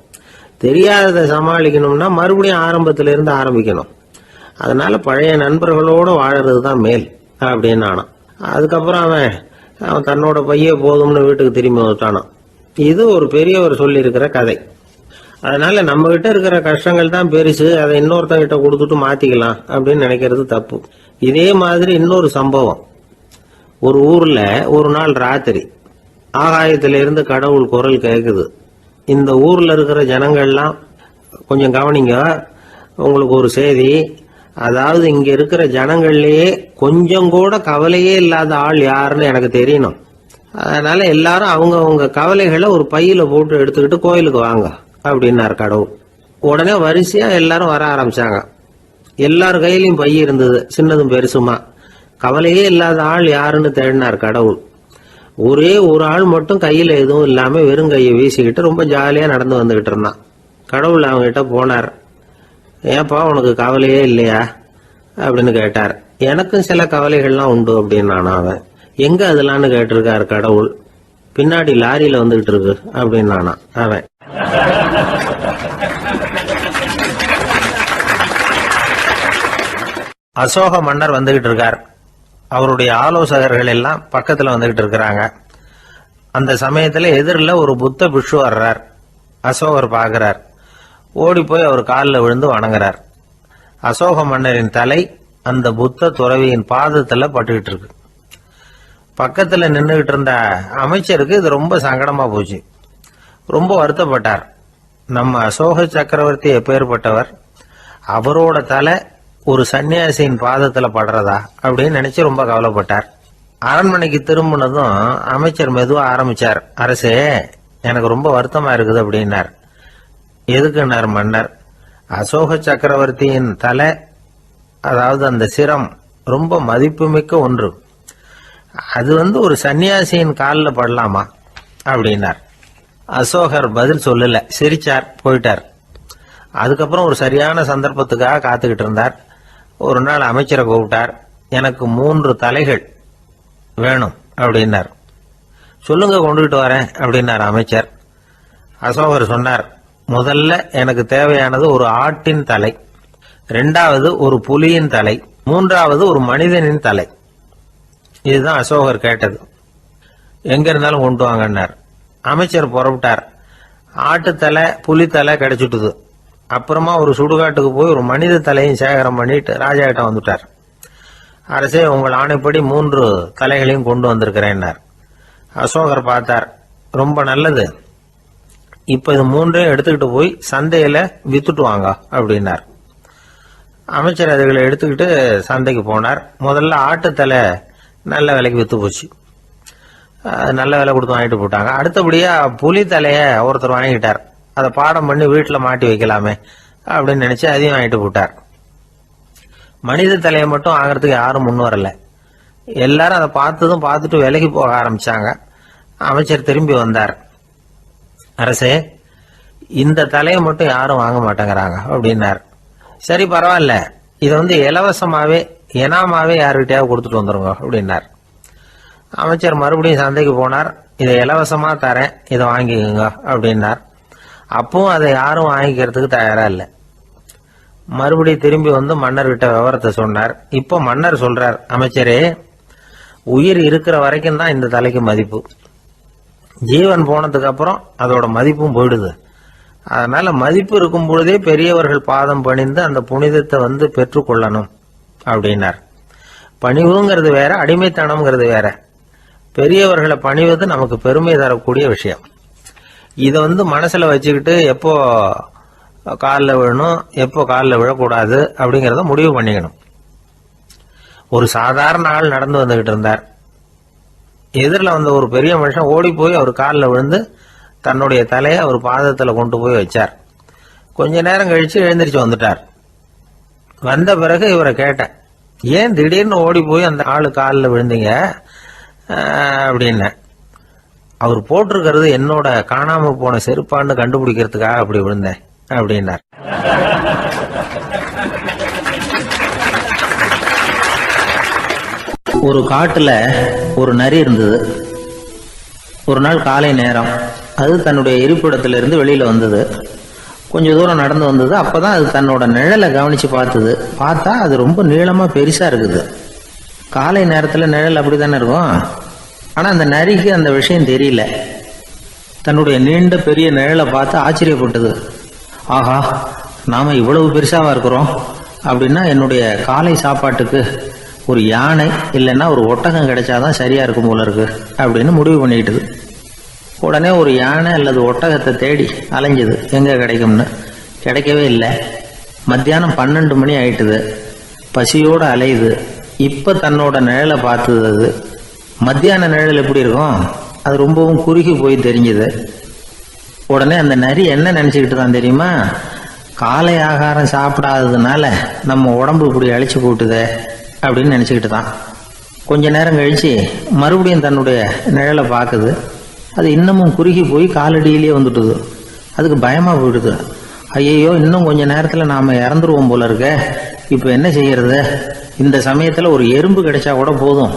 தெரியாததை சமாளிக்கணும்னா மறுபடியும் ஆரம்பத்துல இருந்து ஆரம்பிக்கணும். அதனால பழைய நண்பர்களோட வாழறது தான் மேல் அப்படின்னு ஆனான். அதுக்கப்புறம் அவன் தன்னோட பைய போதும்னு வீட்டுக்கு திரும்பி வந்துட்டானான். இது ஒரு பெரியவர் சொல்லி இருக்கிற கதை. அதனால நம்ம கிட்ட இருக்கிற கஷ்டங்கள் தான் பெருசு, அதை இன்னொருத்தங்கிட்ட கொடுத்துட்டு மாத்திக்கலாம் அப்படின்னு நினைக்கிறது தப்பு. இதே மாதிரி இன்னொரு சம்பவம். ஒரு ஊர்ல ஒரு நாள் ராத்திரி ஆகாயத்திலிருந்து கடவுள் குரல் கேட்குது. இந்த ஊர்ல இருக்கிற ஜனங்கள்லாம் கொஞ்சம் கவனிங்க, உங்களுக்கு ஒரு செய்தி. அதாவது இங்க இருக்கிற ஜனங்கள்லயே கொஞ்சம் கூட கவலையே இல்லாத ஆள் யாருன்னு எனக்கு தெரியணும். அதனால எல்லாரும் அவங்க கவலைகளை ஒரு பையில போட்டு எடுத்துக்கிட்டு கோயிலுக்கு வாங்க அப்படின்னாரு கடவுள். உடனே வரிசையா எல்லாரும் வர ஆரம்பிச்சாங்க. எல்லார் கையிலயும் பை இருந்தது, சின்னதும் பெருசுமா. கவலையே இல்லாத ஆள் யாருன்னு தேடினார் கடவுள். ஒரே ஒரு ஆள் மட்டும் கையில எதுவும் இல்லாம வெறும் கையை வீசிக்கிட்டு ரொம்ப ஜாலியா நடந்து வந்துகிட்டு இருந்தான். கடவுள் அவங்க கிட்ட போனார். ஏப்பா, உனக்கு கவலையே இல்லையா அப்படின்னு கேட்டார். எனக்கும் சில கவலைகள்லாம் உண்டு அப்படின்னு அவன். எங்க அதெல்லாம்னு கேட்டிருக்காரு கடவுள். பின்னாடி லாரியில வந்துகிட்டு இருக்கு அப்படின்னு அவன். அசோக மன்னர் வந்துகிட்டு இருக்கார். அவருடைய ஆலோசகர்கள் எல்லாம் பக்கத்துல வந்துகிட்டு இருக்கிறாங்க. அந்த சமயத்துல எதிரில் ஒரு புத்த பிக்ஷு வர்றார். அசோகர் பார்க்கிறார். ஓடி போய் அவர் காலில் விழுந்து வணங்குறார். அசோக மன்னரின் தலை அந்த புத்த துறவியின் பாதத்துல பட்டுக்கிட்டு இருக்கு. பக்கத்துல நின்றுகிட்டு இருந்த அமைச்சருக்கு இது ரொம்ப சங்கடமா போச்சு. ரொம்ப வருத்தப்பட்டார். நம்ம அசோக சக்கரவர்த்தி எப்பேற்பட்டவர், அவரோட தலை ஒரு சன்னியாசியின் பாதத்துல படுறதா அப்படின்னு நினைச்சு ரொம்ப கவலைப்பட்டார். அரண்மனைக்கு திரும்பினதும் அமைச்சர் மெதுவா ஆரம்பிச்சார். அரசே, எனக்கு ரொம்ப வருத்தமா இருக்குது அப்படின்னார். எதுக்குன்னார் மன்னர். அசோக சக்கரவர்த்தியின் தலை, அதாவது அந்த சிரம் ரொம்ப மதிப்புமிக்க ஒன்று. அது ஒரு சன்னியாசியின் காலில் படலாமா அப்படின்னார். அசோகர் பதில் சொல்லல, சிரிச்சார், போயிட்டார். அதுக்கப்புறம் ஒரு சரியான சந்தர்ப்பத்துக்காக காத்துக்கிட்டு இருந்தார். ஒரு நாள் அமைச்சரை கூப்பிட்டார். எனக்கு 3 தலைகள் வேணும் அப்படின்னார். சொல்லுங்க, கொண்டுகிட்டு வரேன் அப்படின்னார் அமைச்சர். அசோகர் சொன்னார், முதல்ல எனக்கு தேவையானது ஒரு ஆட்டின் தலை, 2வது ஒரு புலியின் தலை, 3வது ஒரு மனிதனின் தலை. இதுதான் அசோகர் கேட்டது. எங்க இருந்தாலும் கொண்டு வாங்கன்னார். அமைச்சர் புறப்பட்டார். ஆட்டுத்தலை, புலித்தலை கிடைச்சிட்டுது. அப்புறமா ஒரு சுடுகாட்டுக்கு போய் ஒரு மனித தலையும் சேகரம் பண்ணிட்டு ராஜா கிட்ட வந்துட்டார். அரசே, உங்கள் ஆணைப்படி 3 தலைகளையும் கொண்டு வந்திருக்கிறேன்னார். அசோகர் பார்த்தார். ரொம்ப நல்லது, இப்ப இது 3ஐயும் எடுத்துக்கிட்டு போய் சந்தையில வித்துட்டு வாங்க அப்படின்னார். அமைச்சர் அதுகளை எடுத்துக்கிட்டு சந்தைக்கு போனார். முதல்ல ஆட்டுத்தலை நல்ல விலைக்கு வித்து போச்சு. நல்ல விலை கொடுத்து வாங்கிட்டு போட்டாங்க. அடுத்தபடியா புலி தலைய ஒருத்தர் வாங்கிட்டார். அதை பாடம் பண்ணி வீட்டுல மாட்டி வைக்கலாமே அப்படின்னு நினைச்சு அதையும் வாங்கிட்டு போட்டார். மனித தலையை மட்டும் வாங்கறதுக்கு யாரும் முன் வரல. எல்லாரும் அதை பார்த்துட்டு விலைக்கு போக ஆரம்பிச்சாங்க. அமைச்சர் திரும்பி வந்தார். அரசே, இந்த தலையை மட்டும் யாரும் வாங்க மாட்டேங்கிறாங்க அப்படின்னார். சரி, பரவாயில்ல, இதை இலவசமாவே எனாமாவே யாருக்கிட்டையாவது கொடுத்துட்டு வந்துருங்க அப்படின்னார். அமைச்சர் மறுபடியும் சந்தைக்கு போனார். இதை இலவசமா தரேன், இதை வாங்கிக்கோங்க அப்படின்னார். அப்பவும் அதை யாரும் வாங்கிக்கிறதுக்கு தயாரா இல்லை. மறுபடியும் திரும்பி மன்னர்கிட்ட விவரத்தை சொன்னார். இப்போ மன்னர் சொல்றார், அமைச்சரே, உயிர் இருக்கிற வரைக்கும் தான் இந்த தலைக்கு மதிப்பு. ஜீவன் போனதுக்கு அப்புறம் அதோட மதிப்பும் போயிடுது. அதனால மதிப்பு இருக்கும் பொழுதே பெரியவர்கள் பாதம் பணிந்து அந்த புனிதத்தை பெற்றுக்கொள்ளணும் அப்படின்னார். பணிவுங்கிறது வேற, அடிமைத்தனம்ங்கிறது வேற. பெரியவர்களை பணிவது நமக்கு பெருமை தரக்கூடிய விஷயம். இதை மனசுல வச்சுக்கிட்டு எப்போ காலில் விழணும், எப்போ காலில் விழக்கூடாது அப்படிங்கிறத முடிவு பண்ணிக்கணும். ஒரு சாதாரண ஆள் நடந்து வந்துகிட்டு இருந்தார். எதிரில் வந்த ஒரு பெரிய மனுஷன் ஓடி போய் அவர் காலில் விழுந்து தன்னுடைய தலையை அவர் பாதத்துல கொண்டு போய் வச்சார். கொஞ்ச நேரம் கழிச்சு எழுந்திரிச்சு வந்துட்டார். வந்த பிறகு இவரை கேட்டேன், ஏன் திடீர்னு ஓடி போய் அந்த ஆளு காலில் விழுந்தீங்க அப்படின்னு. அவர் போட்டிருக்கிறது என்னோட காணாம போன செருப்பான்னு கண்டுபிடிக்கிறதுக்காக அப்படி விழுந்தேன் அப்படின்னார். ஒரு காட்டுல ஒரு நரி இருந்தது. ஒரு நாள் காலை நேரம் அது தன்னுடைய இருப்பிடத்திலிருந்து வெளியில வந்தது. கொஞ்ச தூரம் நடந்து வந்தது. அப்பதான் அது தன்னோட நிழலை கவனிச்சு பார்த்தது. பார்த்தா அது ரொம்ப நீளமா பெருசா இருக்குது. காலை நேரத்துல நிழல் அப்படித்தானே இருக்கும். ஆனா அந்த நரிக்கு அந்த விஷயம் தெரியல. தன்னுடைய நீண்ட பெரிய நிழலை பார்த்து ஆச்சரியப்பட்டது. ஆஹா, நாம இவ்வளவு பெருசாவா இருக்கிறோம் அப்படின்னா என்னுடைய காலை சாப்பாட்டுக்கு ஒரு யானை இல்லைன்னா ஒரு ஒட்டகம் கிடைச்சாதான் சரியா இருக்கும் போல இருக்கு அப்படின்னு முடிவு பண்ணிக்கிட்டது. உடனே ஒரு யானை அல்லது ஒட்டகத்தை தேடி அலைஞ்சது, எங்க கிடைக்கும்னு. கிடைக்கவே இல்லை. மத்தியானம் 12 மணி ஆயிட்டுது. பசியோடு அலையுது. இப்ப தன்னோட நிழலை பார்த்தது. அது மத்தியான நிழல் எப்படி இருக்கும், அது ரொம்பவும் குறுகி போய் தெரிஞ்சுது. உடனே அந்த நரி என்ன நினைச்சுக்கிட்டு தான் தெரியுமா, காலை ஆகாரம் சாப்பிடாததுனால நம்ம உடம்பு இப்படி அழிச்சு போட்டுதே அப்படின்னு நினைச்சுக்கிட்டு தான். கொஞ்ச நேரம் கழிச்சு மறுபடியும் தன்னுடைய நிழலை பார்க்குது. அது இன்னமும் குறுகி போய் காலடியிலேயே வந்துட்டுது. அதுக்கு பயமா போயிடுது. ஐயோ, இன்னும் கொஞ்ச நேரத்துல நாம இறந்துருவோம் போல இருக்க. இப்ப என்ன செய்யறது? இந்த சமயத்துல ஒரு எறும்பு கிடைச்சா கூட போதும்,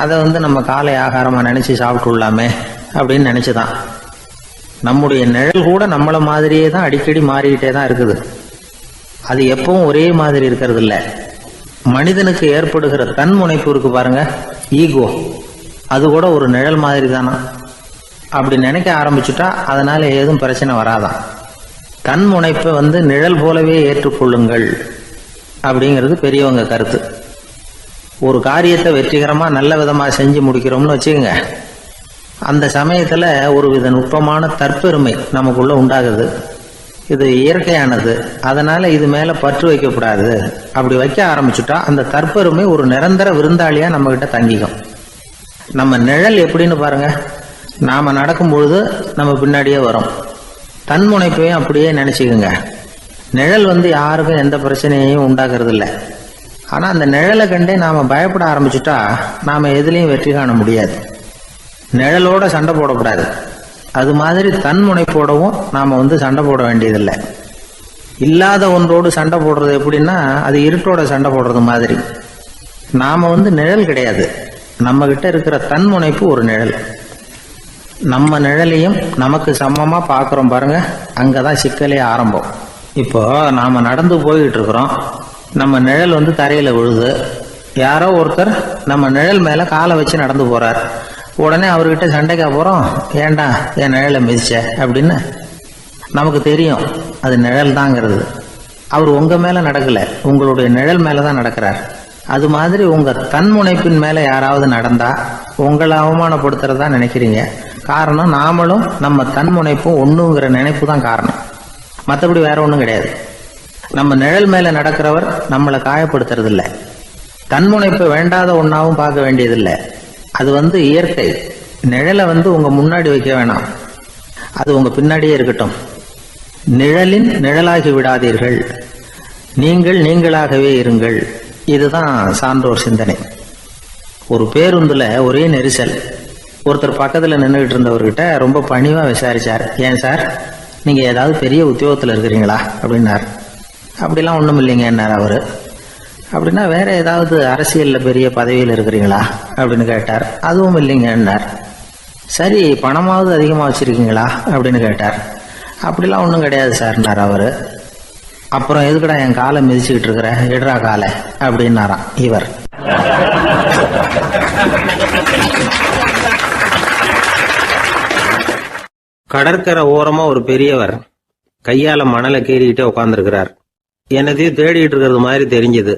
அதை நம்ம காலை ஆகாரமா நினைச்சு சாப்பிட்டுள்ளாமே அப்படின்னு நினைச்சுதான். நம்முடைய நிழல் கூட நம்மள மாதிரியே தான் அடிக்கடி மாறிக்கிட்டே தான் இருக்குது. அது எப்பவும் ஒரே மாதிரி இருக்கிறது இல்ல. மனிதனுக்கு ஏற்படுகிற தன்முனைப்பு இருக்கு பாருங்க, ஈகோ, அது கூட ஒரு நிழல் மாதிரி தானா. அப்படி நினைக்க ஆரம்பிச்சுட்டா அதனால ஏதும் பிரச்சனை வராதான். தன்முனைப்பை நிழல் போலவே ஏற்றுக்கொள்ளுங்கள் அப்படிங்கிறது பெரியவங்க கருத்து. ஒரு காரியத்தை வெற்றிகரமா நல்ல விதமா செஞ்சு முடிக்கிறோம்னு வச்சுக்கோங்க. அந்த சமயத்துல ஒரு வித நுட்பமான தற்பெருமை நமக்குள்ள உண்டாகுது. இது இயற்கையானது, அதனால இது மேல பற்று வைக்கக்கூடாது. அப்படி வைக்க ஆரம்பிச்சுட்டா அந்த தற்பெருமை ஒரு நிரந்தர விருந்தாளியா நம்ம கிட்ட தங்கிக்கும். நம்ம நிழல் எப்படின்னு பாருங்க, நாம நடக்கும் பொழுது நம்ம பின்னாடியே வரும். தன்முனைப்பையும் அப்படியே நினைச்சுக்குங்க. நிழல் யாருக்கும் எந்த பிரச்சனையையும் உண்டாக்குறது இல்லை. ஆனா அந்த நிழலை கண்டே நாம பயப்பட ஆரம்பிச்சுட்டா நாம எதுலையும் வெற்றி காண முடியாது. நிழலோட சண்டை போடக்கூடாது. அது மாதிரி தன்முனைப்போடவும் நாம சண்டை போட வேண்டியதில்லை. இல்லாத ஒன்றோடு சண்டை போடுறது எப்படின்னா, அது இருட்டோட சண்டை போடுறது மாதிரி. நாம நிழல் கிடையாது, நம்ம கிட்ட இருக்கிற தன்முனைப்பு ஒரு நிழல். நம்ம நிழலையும் நமக்கு சமமா பாக்குறோம் பாருங்க, அங்கதான் சிக்கலே ஆரம்பம். இப்போ நாம நடந்து போய்கிட்டு இருக்கிறோம். நம்ம நிழல் தரையில விழுது. யாரோ ஒருத்தர் நம்ம நிழல் மேல காலை வச்சு நடந்து போறார். உடனே அவர்கிட்ட சண்டைக்கா போறோம், ஏண்டா என் நிழலை மிதிச்ச அப்படின்னு. நமக்கு தெரியும் அது நிழல் தாங்கிறது. அவர் உங்க மேல நடக்கல, உங்களுடைய நிழல் மேலதான் நடக்கிறார். அது மாதிரி உங்க தன்முனைப்பின் மேல யாராவது நடந்தா உங்களை அவமானப்படுத்துறதா நினைக்கிறீங்க. காரணம், நாமளும் நம்ம தன்முனைப்பும் ஒண்ணுங்கிற நினைப்பு தான் காரணம். மற்றபடி வேற ஒண்ணும் கிடையாது. நம்ம நிழல் மேல நடக்கிறவர் நம்மளை காயப்படுத்துறது இல்லை. தன்முனைப்பை வேண்டாத ஒன்னாவும் பார்க்க வேண்டியதில்லை. அது இயற்கை. நிழலை உங்க முன்னாடி வைக்க வேணாம், அது உங்க பின்னாடியே இருக்கட்டும். நிழலின் நிழலாகி விடாதீர்கள், நீங்கள் நீங்களாகவே இருங்கள். இதுதான் சான்றோர் சிந்தனை. ஒரு பேருந்துல ஒரே நெரிசல். ஒருத்தர் பக்கத்துல நின்றுகிட்டு இருந்தவர்கிட்ட ரொம்ப பணிவா விசாரிச்சார், ஏன் சார், நீங்க ஏதாவது பெரிய உத்தியோகத்துல இருக்கிறீங்களா அப்படின்னார். அப்படிலாம் ஒண்ணும் இல்லைங்கன்னார் அவரு. அப்படின்னா வேற ஏதாவது அரசியல்ல பெரிய பதவியில் இருக்கிறீங்களா அப்படின்னு கேட்டார். அதுவும் இல்லைங்கன்னார். சரி, பணமாவது அதிகமா வச்சிருக்கீங்களா அப்படின்னு கேட்டார். அப்படிலாம் ஒன்றும் கிடையாது சார்னார் அவரு. அப்புறம் எதுக்குடா என் காலை மிதிச்சுக்கிட்டு இருக்கிற, எடுறா காலை அப்படின்னாராம் இவர். கடற்கரை ஓரமா ஒரு பெரியவர் கையால மணலை கீறிக்கிட்டே உட்காந்துருக்கிறார். என்னத்தையும் தேடிட்டு இருக்கிறது மாதிரி தெரிஞ்சது.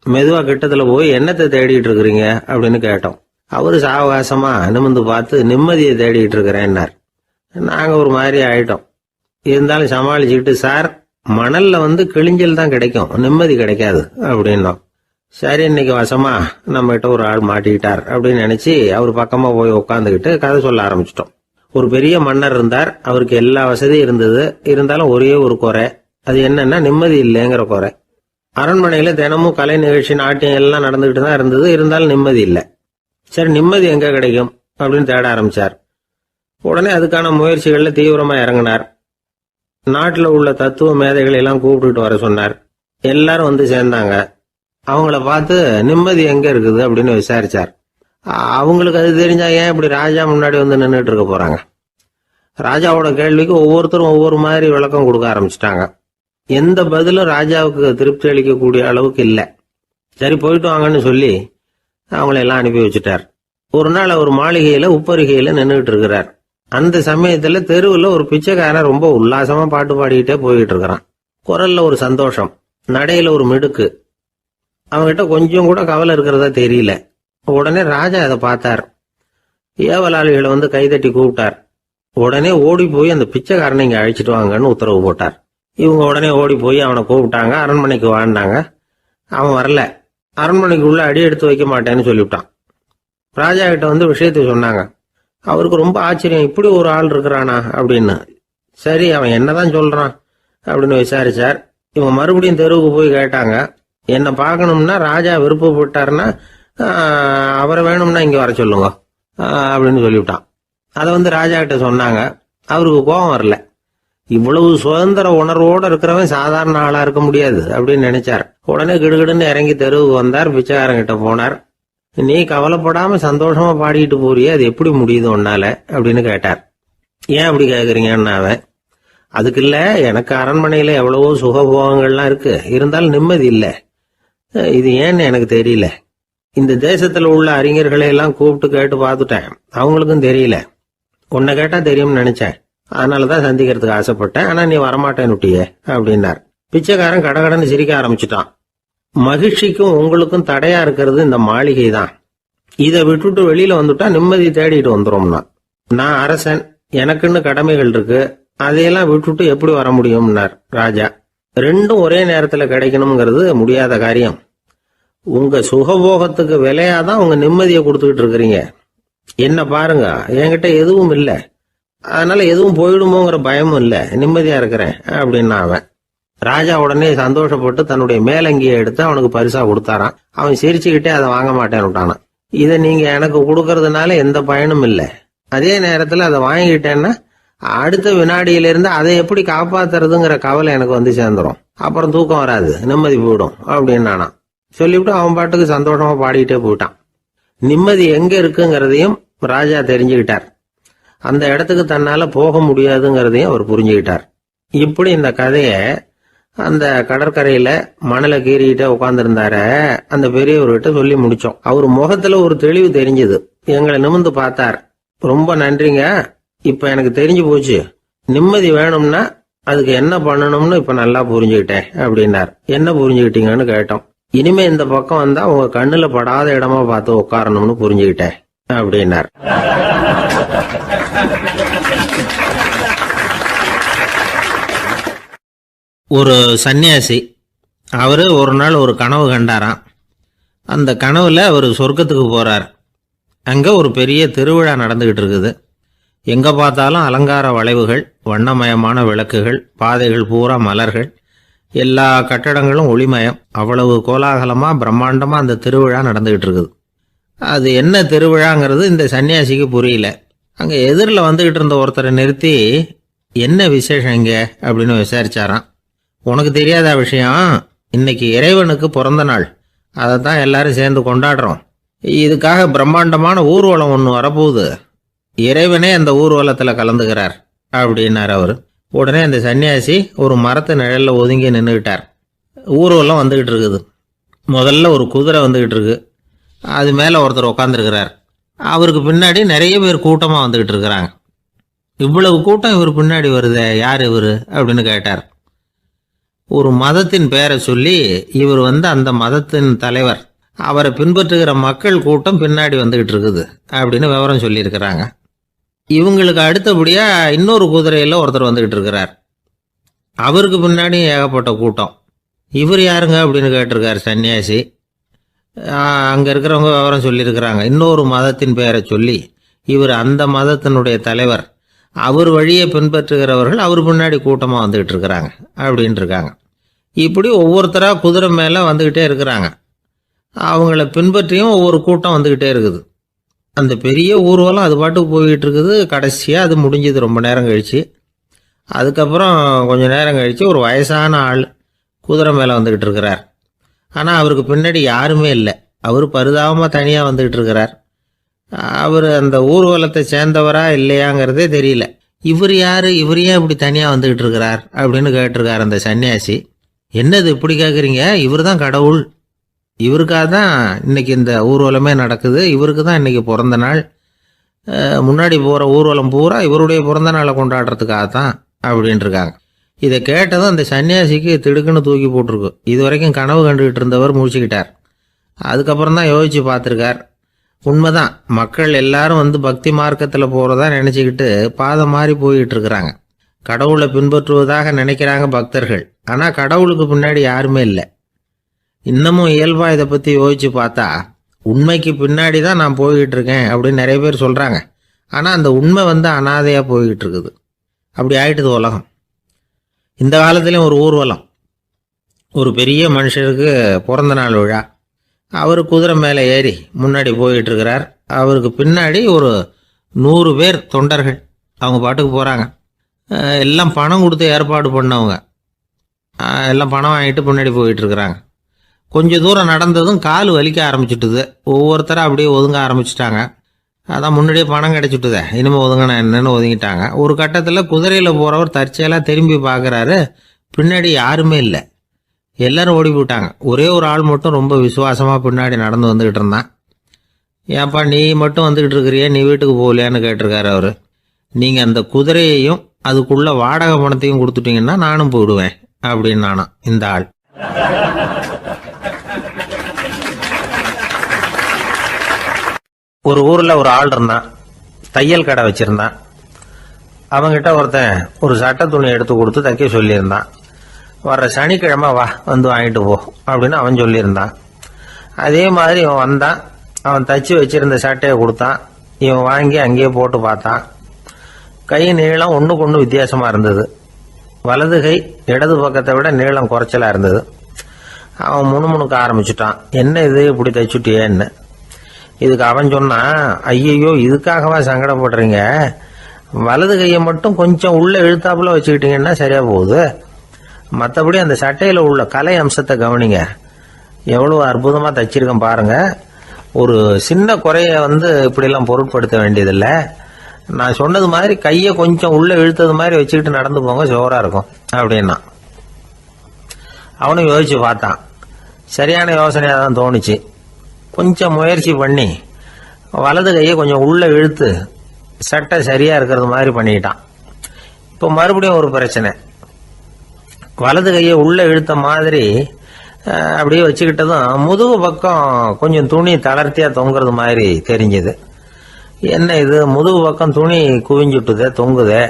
மெதுவா கிட்டத்துல போய் என்னத்தை தேடிட்டு இருக்கிறீங்க அப்படின்னு கேட்டோம். அவரு சாவகாசமா நிமிந்து பார்த்து நிம்மதியை தேடிட்டு இருக்கிறேன்னார். நாங்க ஒரு மாதிரி ஆயிட்டோம். இருந்தாலும் சமாளிச்சுக்கிட்டு, சார், மணல்ல கிழிஞ்சல் தான் கிடைக்கும், நிம்மதி கிடைக்காது அப்படின்னோம். சரி, இன்னைக்கு வசமா நம்ம கிட்ட ஒரு ஆள் மாட்டிக்கிட்டார் அப்படின்னு நினைச்சு அவர் பக்கமா போய் உட்காந்துக்கிட்டு கதை சொல்ல ஆரம்பிச்சிட்டோம். ஒரு பெரிய மன்னர் இருந்தார். அவருக்கு எல்லா வசதியும் இருந்தது. இருந்தாலும் ஒரே ஒரு குறை. அது என்னன்னா நிம்மதி இல்லைங்கிற குறை. அரண்மனையில் தினமும் கலை நிகழ்ச்சி, நாட்டியம் எல்லாம் நடந்துகிட்டு தான் இருந்தது. இருந்தாலும் நிம்மதி இல்லை. சரி, நிம்மதி எங்கே கிடைக்கும் அப்படின்னு தேட ஆரம்பித்தார். உடனே அதுக்கான முயற்சிகளில் தீவிரமாக இறங்கினார். நாட்டில் உள்ள தத்துவ மேதைகளை எல்லாம் கூப்பிட்டுட்டு வர சொன்னார். எல்லாரும் வந்து சேர்ந்தாங்க. அவங்கள பார்த்து நிம்மதி எங்கே இருக்குது அப்படின்னு விசாரிச்சார். அவங்களுக்கு அது தெரிஞ்சா ஏன் இப்படி ராஜா முன்னாடி வந்து நின்றுட்டு இருக்க போறாங்க? ராஜாவோட கேள்விக்கு ஒவ்வொருத்தரும் ஒவ்வொரு மாதிரி விளக்கம் கொடுக்க ஆரம்பிச்சிட்டாங்க. எந்த பதிலும் ராஜாவுக்கு திருப்தி அளிக்கக்கூடிய அளவுக்கு இல்லை. சரி, போயிட்டு வாங்கன்னு சொல்லி அவங்களெல்லாம் அனுப்பி வச்சுட்டார். ஒரு நாள் அவர் மாளிகையில உப்பருகையில நின்றுட்டு இருக்கிறார். அந்த சமயத்துல தெருவில் ஒரு பிச்சைக்காரன் ரொம்ப உல்லாசமா பாட்டு பாடிக்கிட்டே போயிட்டு இருக்கிறான். குரல்ல ஒரு சந்தோஷம், நடையில ஒரு மிடுக்கு. அவன்கிட்ட கொஞ்சம் கூட கவலை இருக்கிறதா தெரியல. உடனே ராஜா அதை பார்த்தார். ஏவலாளிகளை வந்து கைதட்டி கூப்பிட்டார். உடனே ஓடி போய் அந்த பிச்சைக்காரனை இங்க அழைச்சிட்டு வாங்கன்னு உத்தரவு போட்டார். இவங்க உடனே ஓடி போய் அவனை கூப்பிட்டாங்க. அரண்மனைக்கு வாழ்ந்தாங்க. அவன் வரல. அரண்மனைக்கு உள்ள அடி எடுத்து வைக்க மாட்டேன்னு சொல்லிவிட்டான். ராஜா கிட்ட வந்து விஷயத்தை சொன்னாங்க. அவருக்கு ரொம்ப ஆச்சரியம், இப்படி ஒரு ஆள் இருக்கிறானா அப்படின்னு. சரி, அவன் என்னதான் சொல்றான் அப்படின்னு விசாரிச்சார். இவங்க மறுபடியும் தெருவுக்கு போய் கேட்டாங்க. என்னை பார்க்கணும்னா ராஜா விருப்பப்பட்டாருன்னா அவரை வேணும்னா இங்க வர சொல்லுங்க அப்படின்னு சொல்லிவிட்டான். அதை வந்து ராஜா கிட்ட சொன்னாங்க. அவருக்கு கோபம் வரல. இவ்வளவு சுதந்திர உணர்வோடு இருக்கிறவன் சாதாரண ஆளா இருக்க முடியாது அப்படின்னு நினைச்சார். உடனே கிடுகிடுன்னு இறங்கி தெருவுக்கு வந்தார். பிச்சைக்காரங்கிட்ட போனார். நீ கவலைப்படாம சந்தோஷமா பாடிட்டு போறியே, அது எப்படி முடியுது உன்னால அப்படின்னு கேட்டார். ஏன் அப்படி கேக்குறீங்கன்னு அவன், அதுக்கு இல்ல, எனக்கு அரண்மனையில எவ்வளவோ சுகபோகங்கள்லாம் இருக்கு, இருந்தாலும் நிம்மதி இல்லை. இது ஏன்னு எனக்கு தெரியல. இந்த தேசத்துல உள்ள அறிஞர்களை எல்லாம் கூப்பிட்டு கேட்டு பார்த்துட்டேன், அவங்களுக்கும் தெரியல. உன்னை கேட்டா தெரியும்னு நினைச்சேன், அதனாலதான் சந்திக்கிறதுக்கு ஆசைப்பட்டேன். ஆனா நீ வரமாட்டேன்னுட்டியே அப்படின்னார். பிச்சைக்காரன் கடகடன்னு சிரிக்க ஆரம்பிச்சுட்டான். மகிழ்ச்சிக்கும் உங்களுக்கும் தடையா இருக்கிறது இந்த மாளிகை தான். இதை விட்டுட்டு வெளியில வந்துட்டா நிம்மதி தேடிட்டு வந்துரும்னா. நான் அரசன், எனக்குன்னு கடமைகள் இருக்கு, அதையெல்லாம் விட்டுட்டு எப்படி வர முடியும்னார் ராஜா. ரெண்டும் ஒரே நேரத்துல கிடைக்கணுங்கிறது முடியாத காரியம். உங்க சுகபோகத்துக்கு விலையாதான் உங்க நிம்மதியை கொடுத்துக்கிட்டு இருக்கிறீங்க. என்ன பாருங்க, என்கிட்ட எதுவும் இல்லை, அதனால எதுவும் போயிடுமோங்கிற பயமும் இல்லை, நிம்மதியா இருக்கிறேன் அப்படின்னா அவன். ராஜா உடனே சந்தோஷப்பட்டு தன்னுடைய மேலங்கியை எடுத்து அவனுக்கு பரிசா கொடுத்தாரான். அவன் சிரிச்சுக்கிட்டே அதை வாங்க மாட்டேன்னு விட்டானான். இதை நீங்க எனக்கு கொடுக்கறதுனால எந்த பயனும் இல்லை, அதே நேரத்துல அதை வாங்கிக்கிட்டேன்னா அடுத்த வினாடியிலிருந்து அதை எப்படி காப்பாத்துறதுங்கிற கவலை எனக்கு வந்து சேர்ந்துடும், அப்புறம் தூக்கம் வராது, நிம்மதி போயிடும் அப்படின்னானா. சொல்லிவிட்டு அவன் பாட்டுக்கு சந்தோஷமா பாடிக்கிட்டே போயிட்டான். நிம்மதி எங்க இருக்குங்கிறதையும் ராஜா தெரிஞ்சுக்கிட்டார். அந்த இடத்துக்கு தன்னால போக முடியாதுங்கிறதையும் அவர் புரிஞ்சுக்கிட்டார். இப்படி இந்த கதைய அந்த கடற்கரையில மணலை கீறிக்கிட்டே உட்கார்ந்துருந்தார அந்த பெரியவர்கிட்ட சொல்லி முடிச்சோம். அவர் முகத்துல ஒரு தெளிவு தெரிஞ்சது. எங்களை நிமிர்ந்து பார்த்தார். ரொம்ப நன்றிங்க, இப்ப எனக்கு தெரிஞ்சு போச்சு, நிம்மதி வேணும்னா அதுக்கு என்ன பண்ணணும்னு இப்ப நல்லா புரிஞ்சுக்கிட்டேன் அப்படின்னார். என்ன புரிஞ்சுக்கிட்டீங்கன்னு கேட்டோம். இனிமே இந்த பக்கம் வந்தா உங்க கண்ணுல படாத இடமா பார்த்து உட்காரணும்னு புரிஞ்சுக்கிட்டேன் அப்படின்னார். ஒரு சன்னியாசி, அவரு ஒரு நாள் ஒரு கனவு கண்டாராம். அந்த கனவுல அவர் சொர்க்கத்துக்கு போறார். அங்க ஒரு பெரிய திருவிழா நடந்துகிட்டு இருக்குது. எங்க பார்த்தாலும் அலங்கார வளைவுகள், வண்ணமயமான விளக்குகள், பாதைகள் பூரா மலர்கள், எல்லா கட்டடங்களும் ஒளிமயம். அவ்வளவு கோலாகலமா பிரம்மாண்டமா அந்த திருவிழா நடந்துகிட்டு இருக்குது. அது என்ன திருவிழாங்கிறது இந்த சன்னியாசிக்கு புரியல. அங்க எதிரில் வந்துகிட்டு இருந்த ஒருத்தரை நிறுத்தி, என்ன விசேஷம் இங்க அப்படின்னு விசாரிச்சாராம். உனக்கு தெரியாத விஷயம், இன்னைக்கு இறைவனுக்கு பிறந்த நாள், அதை தான் எல்லாரும் சேர்ந்து கொண்டாடுறோம். இதுக்காக பிரம்மாண்டமான ஊர்வலம் ஒன்று வரப்போகுது, இறைவனே அந்த ஊர்வலத்தில் கலந்துக்கிறார் அப்படின்னார் அவர். உடனே அந்த சன்னியாசி ஒரு மரத்து நிழல்ல ஒதுங்கி நின்றுக்கிட்டார். ஊர்வலம் வந்துகிட்டு இருக்குது. முதல்ல ஒரு குதிரை வந்துகிட்டு இருக்கு, அது மேலே ஒருத்தர் உட்காந்துருக்கிறார். அவருக்கு பின்னாடி நிறைய பேர் கூட்டமாக வந்துகிட்டு இருக்கிறாங்க. இவ்வளவு கூட்டம் இவர் பின்னாடி வருதே, யார் இவர் அப்படின்னு கேட்டார். ஒரு மதத்தின் பெயரை சொல்லி, இவர் அந்த மதத்தின் தலைவர், அவரை பின்பற்றுகிற மக்கள் கூட்டம் பின்னாடி வந்துகிட்டு இருக்குது அப்படின்னு விவரம் சொல்லியிருக்கிறாங்க. இவங்களுக்கு அடுத்தபடியா இன்னொரு குதிரையில் ஒருத்தர் வந்துகிட்டு இருக்கிறார். அவருக்கு பின்னாடி ஏகப்பட்ட கூட்டம். இவர் யாருங்க அப்படின்னு கேட்டிருக்காரு சன்னியாசி. அங்கே இருக்கிறவங்க விவரம் சொல்லியிருக்கிறாங்க. இன்னொரு மதத்தின் பெயரை சொல்லி, இவர் அந்த மதத்தினுடைய தலைவர், அவர் வழியை பின்பற்றுகிறவர்கள் அவர் பின்னாடி கூட்டமாக வந்துகிட்டு இருக்கிறாங்க அப்படின்னு இருக்காங்க. இப்படி ஒவ்வொருத்தராக குதிரை மேலே வந்துக்கிட்டே இருக்கிறாங்க. அவங்கள பின்பற்றியும் ஒவ்வொரு கூட்டம் வந்துக்கிட்டே இருக்குது. அந்த பெரிய ஊர்வலம் அது பாட்டுக்கு போய்கிட்டு இருக்குது. கடைசியாக அது முடிஞ்சது ரொம்ப நேரம் கழித்து. அதுக்கப்புறம் கொஞ்சம் நேரம் கழித்து ஒரு வயசான ஆள் குதிரை மேலே வந்துக்கிட்டு இருக்கிறார். ஆனால் அவருக்கு பின்னாடி யாருமே இல்லை. அவர் பரிதாபமாக தனியாக வந்துக்கிட்டு இருக்கிறார். அவர் அந்த ஊர்வலத்தை சேர்ந்தவரா இல்லையாங்கிறதே தெரியல. இவர் யார், இவர் ஏன் இப்படி தனியாக வந்துக்கிட்டு இருக்கிறார் அப்படின்னு கேட்டிருக்கார் அந்த சன்னியாசி. என்னது இப்படி கேட்குறீங்க? இவர் தான் கடவுள். இவருக்காக தான் இன்னைக்கு இந்த ஊர்வலமே நடக்குது. இவருக்கு தான் இன்னைக்கு பிறந்த நாள். முன்னாடி போகிற ஊர்வலம் பூரா இவருடைய பிறந்த நாளை கொண்டாடுறதுக்காக தான் அப்படின்ட்டுருக்காங்க. இதை கேட்டதும் அந்த சன்னியாசிக்கு திடுக்குன்னு தூக்கி போட்டிருக்கு. இது வரைக்கும் கனவு கண்டுகிட்டு இருந்தவர் முடிச்சுக்கிட்டார். அதுக்கப்புறம் தான் யோசித்து பார்த்துருக்கார். உண்மைதான், மக்கள் எல்லாரும் வந்து பக்தி மார்க்கத்தில் போகிறதா நினச்சிக்கிட்டு பாதை மாறி போய்கிட்டு இருக்கிறாங்க. கடவுளை பின்பற்றுவதாக நினைக்கிறாங்க பக்தர்கள். ஆனால் கடவுளுக்கு பின்னாடி யாருமே இல்லை. இன்னமும் இயல்பாக இதை பற்றி யோசித்து பார்த்தா உண்மைக்கு பின்னாடி தான் நான் போய்கிட்டு இருக்கேன் அப்படின்னு நிறைய பேர் சொல்கிறாங்க. ஆனால் அந்த உண்மை வந்து அனாதையாக போய்கிட்டு இருக்குது. அப்படி ஆயிட்டுது உலகம். இந்த காலத்துலேயும் ஒரு ஊர்வலம். ஒரு பெரிய மனுஷருக்கு பிறந்த நாள் விழா. அவர் குதிரை மேலே ஏறி முன்னாடி போய்கிட்டு இருக்கிறார். அவருக்கு பின்னாடி ஒரு 100 பேர் தொண்டர்கள் அவங்க பாட்டுக்கு போகிறாங்க. எல்லாம் பணம் கொடுத்து ஏற்பாடு பண்ணவங்க. எல்லாம் பணம் வாங்கிட்டு முன்னாடி போயிட்டு இருக்கிறாங்க. கொஞ்சம் தூரம் நடந்ததும் கால் வலிக்க ஆரம்பிச்சுட்டுது. ஒவ்வொருத்தரும் அப்படியே ஒதுங்க ஆரம்பிச்சிட்டாங்க. அதான் முன்னாடியே பணம் கிடைச்சிட்டுதே, இனிமேல் ஒதுங்கினா என்னன்னு ஒதுங்கிட்டாங்க. ஒரு கட்டத்தில் குதிரையில் போகிறவர் தற்செயலாக திரும்பி பார்க்குறாரு. பின்னாடி யாருமே இல்லை. எல்லாரும் ஓடி போயிட்டாங்க. ஒரே ஒரு ஆள் மட்டும் ரொம்ப விசுவாசமாக பின்னாடி நடந்து வந்துக்கிட்டு இருந்தான். ஏன்ப்பா நீ மட்டும் வந்துக்கிட்டு இருக்கிறியே, நீ வீட்டுக்கு போகலையான்னு கேட்டிருக்காரு அவர். நீங்கள் அந்த குதிரையையும் அதுக்குள்ள வாடகை பணத்தையும் கொடுத்துட்டீங்கன்னா நானும் போயிடுவேன் அப்படின்னு நானா இந்த ஆள். ஒரு ஊரில் ஒரு ஆள் இருந்தான். தையல் கடை வச்சுருந்தான். அவங்கிட்ட ஒருத்தன் ஒரு சட்டை துணி எடுத்து கொடுத்து தைக்க சொல்லியிருந்தான். வர்ற சனிக்கிழமை வா வந்து வாங்கிட்டு போ அப்படின்னு அவன் சொல்லியிருந்தான். அதே மாதிரி இவன் வந்தான். அவன் தச்சு வச்சிருந்த சட்டையை கொடுத்தான். இவன் வாங்கி அங்கேயே போட்டு பார்த்தான். கை நீளம் ஒன்றுக்கு ஒன்று வித்தியாசமாக இருந்தது. வலது கை இடது பக்கத்தை விட நீளம் குறைச்சலாக இருந்தது. அவன் முணுமுணுக்க ஆரம்பிச்சுட்டான். என்ன இது இப்படி தைச்சுட்டியேன்னு. இதுக்கு அவன் சொன்னான், ஐயையோ இதுக்காகவா சங்கடப்படுறீங்க, வலது கையை மட்டும் கொஞ்சம் உள்ள இழுத்தாப்புல வச்சுக்கிட்டீங்கன்னா சரியா போகுது. மற்றபடி அந்த சட்டையில் உள்ள கலை அம்சத்தை கவனிங்க. எவ்வளோ அற்புதமாக தைச்சிருக்கேன் பாருங்க. ஒரு சின்ன குறைய வந்து இப்படிலாம் பொருட்படுத்த வேண்டியதில்லை. நான் சொன்னது மாதிரி கையை கொஞ்சம் உள்ள இழுத்தது மாதிரி வச்சுக்கிட்டு நடந்து போங்க, ஜோராக இருக்கும் அப்படின்னா. அவனும் யோசிச்சு பார்த்தான். சரியான யோசனையாக தான் தோணுச்சு. கொஞ்சம் முயற்சி பண்ணி வலது கையை கொஞ்சம் உள்ள இழுத்து சட்டை சரியாக இருக்கிறது மாதிரி பண்ணிக்கிட்டான். இப்போ மறுபடியும் ஒரு பிரச்சனை. வலது கையை உள்ள இழுத்த மாதிரி அப்படியே வச்சுக்கிட்டதும் முதுகு பக்கம் கொஞ்சம் துணி தளர்த்தியாக தொங்குறது மாதிரி தெரிஞ்சுது. என்ன இது முதுகு பக்கம் துணி குவிஞ்சுட்டுதே தொங்குதே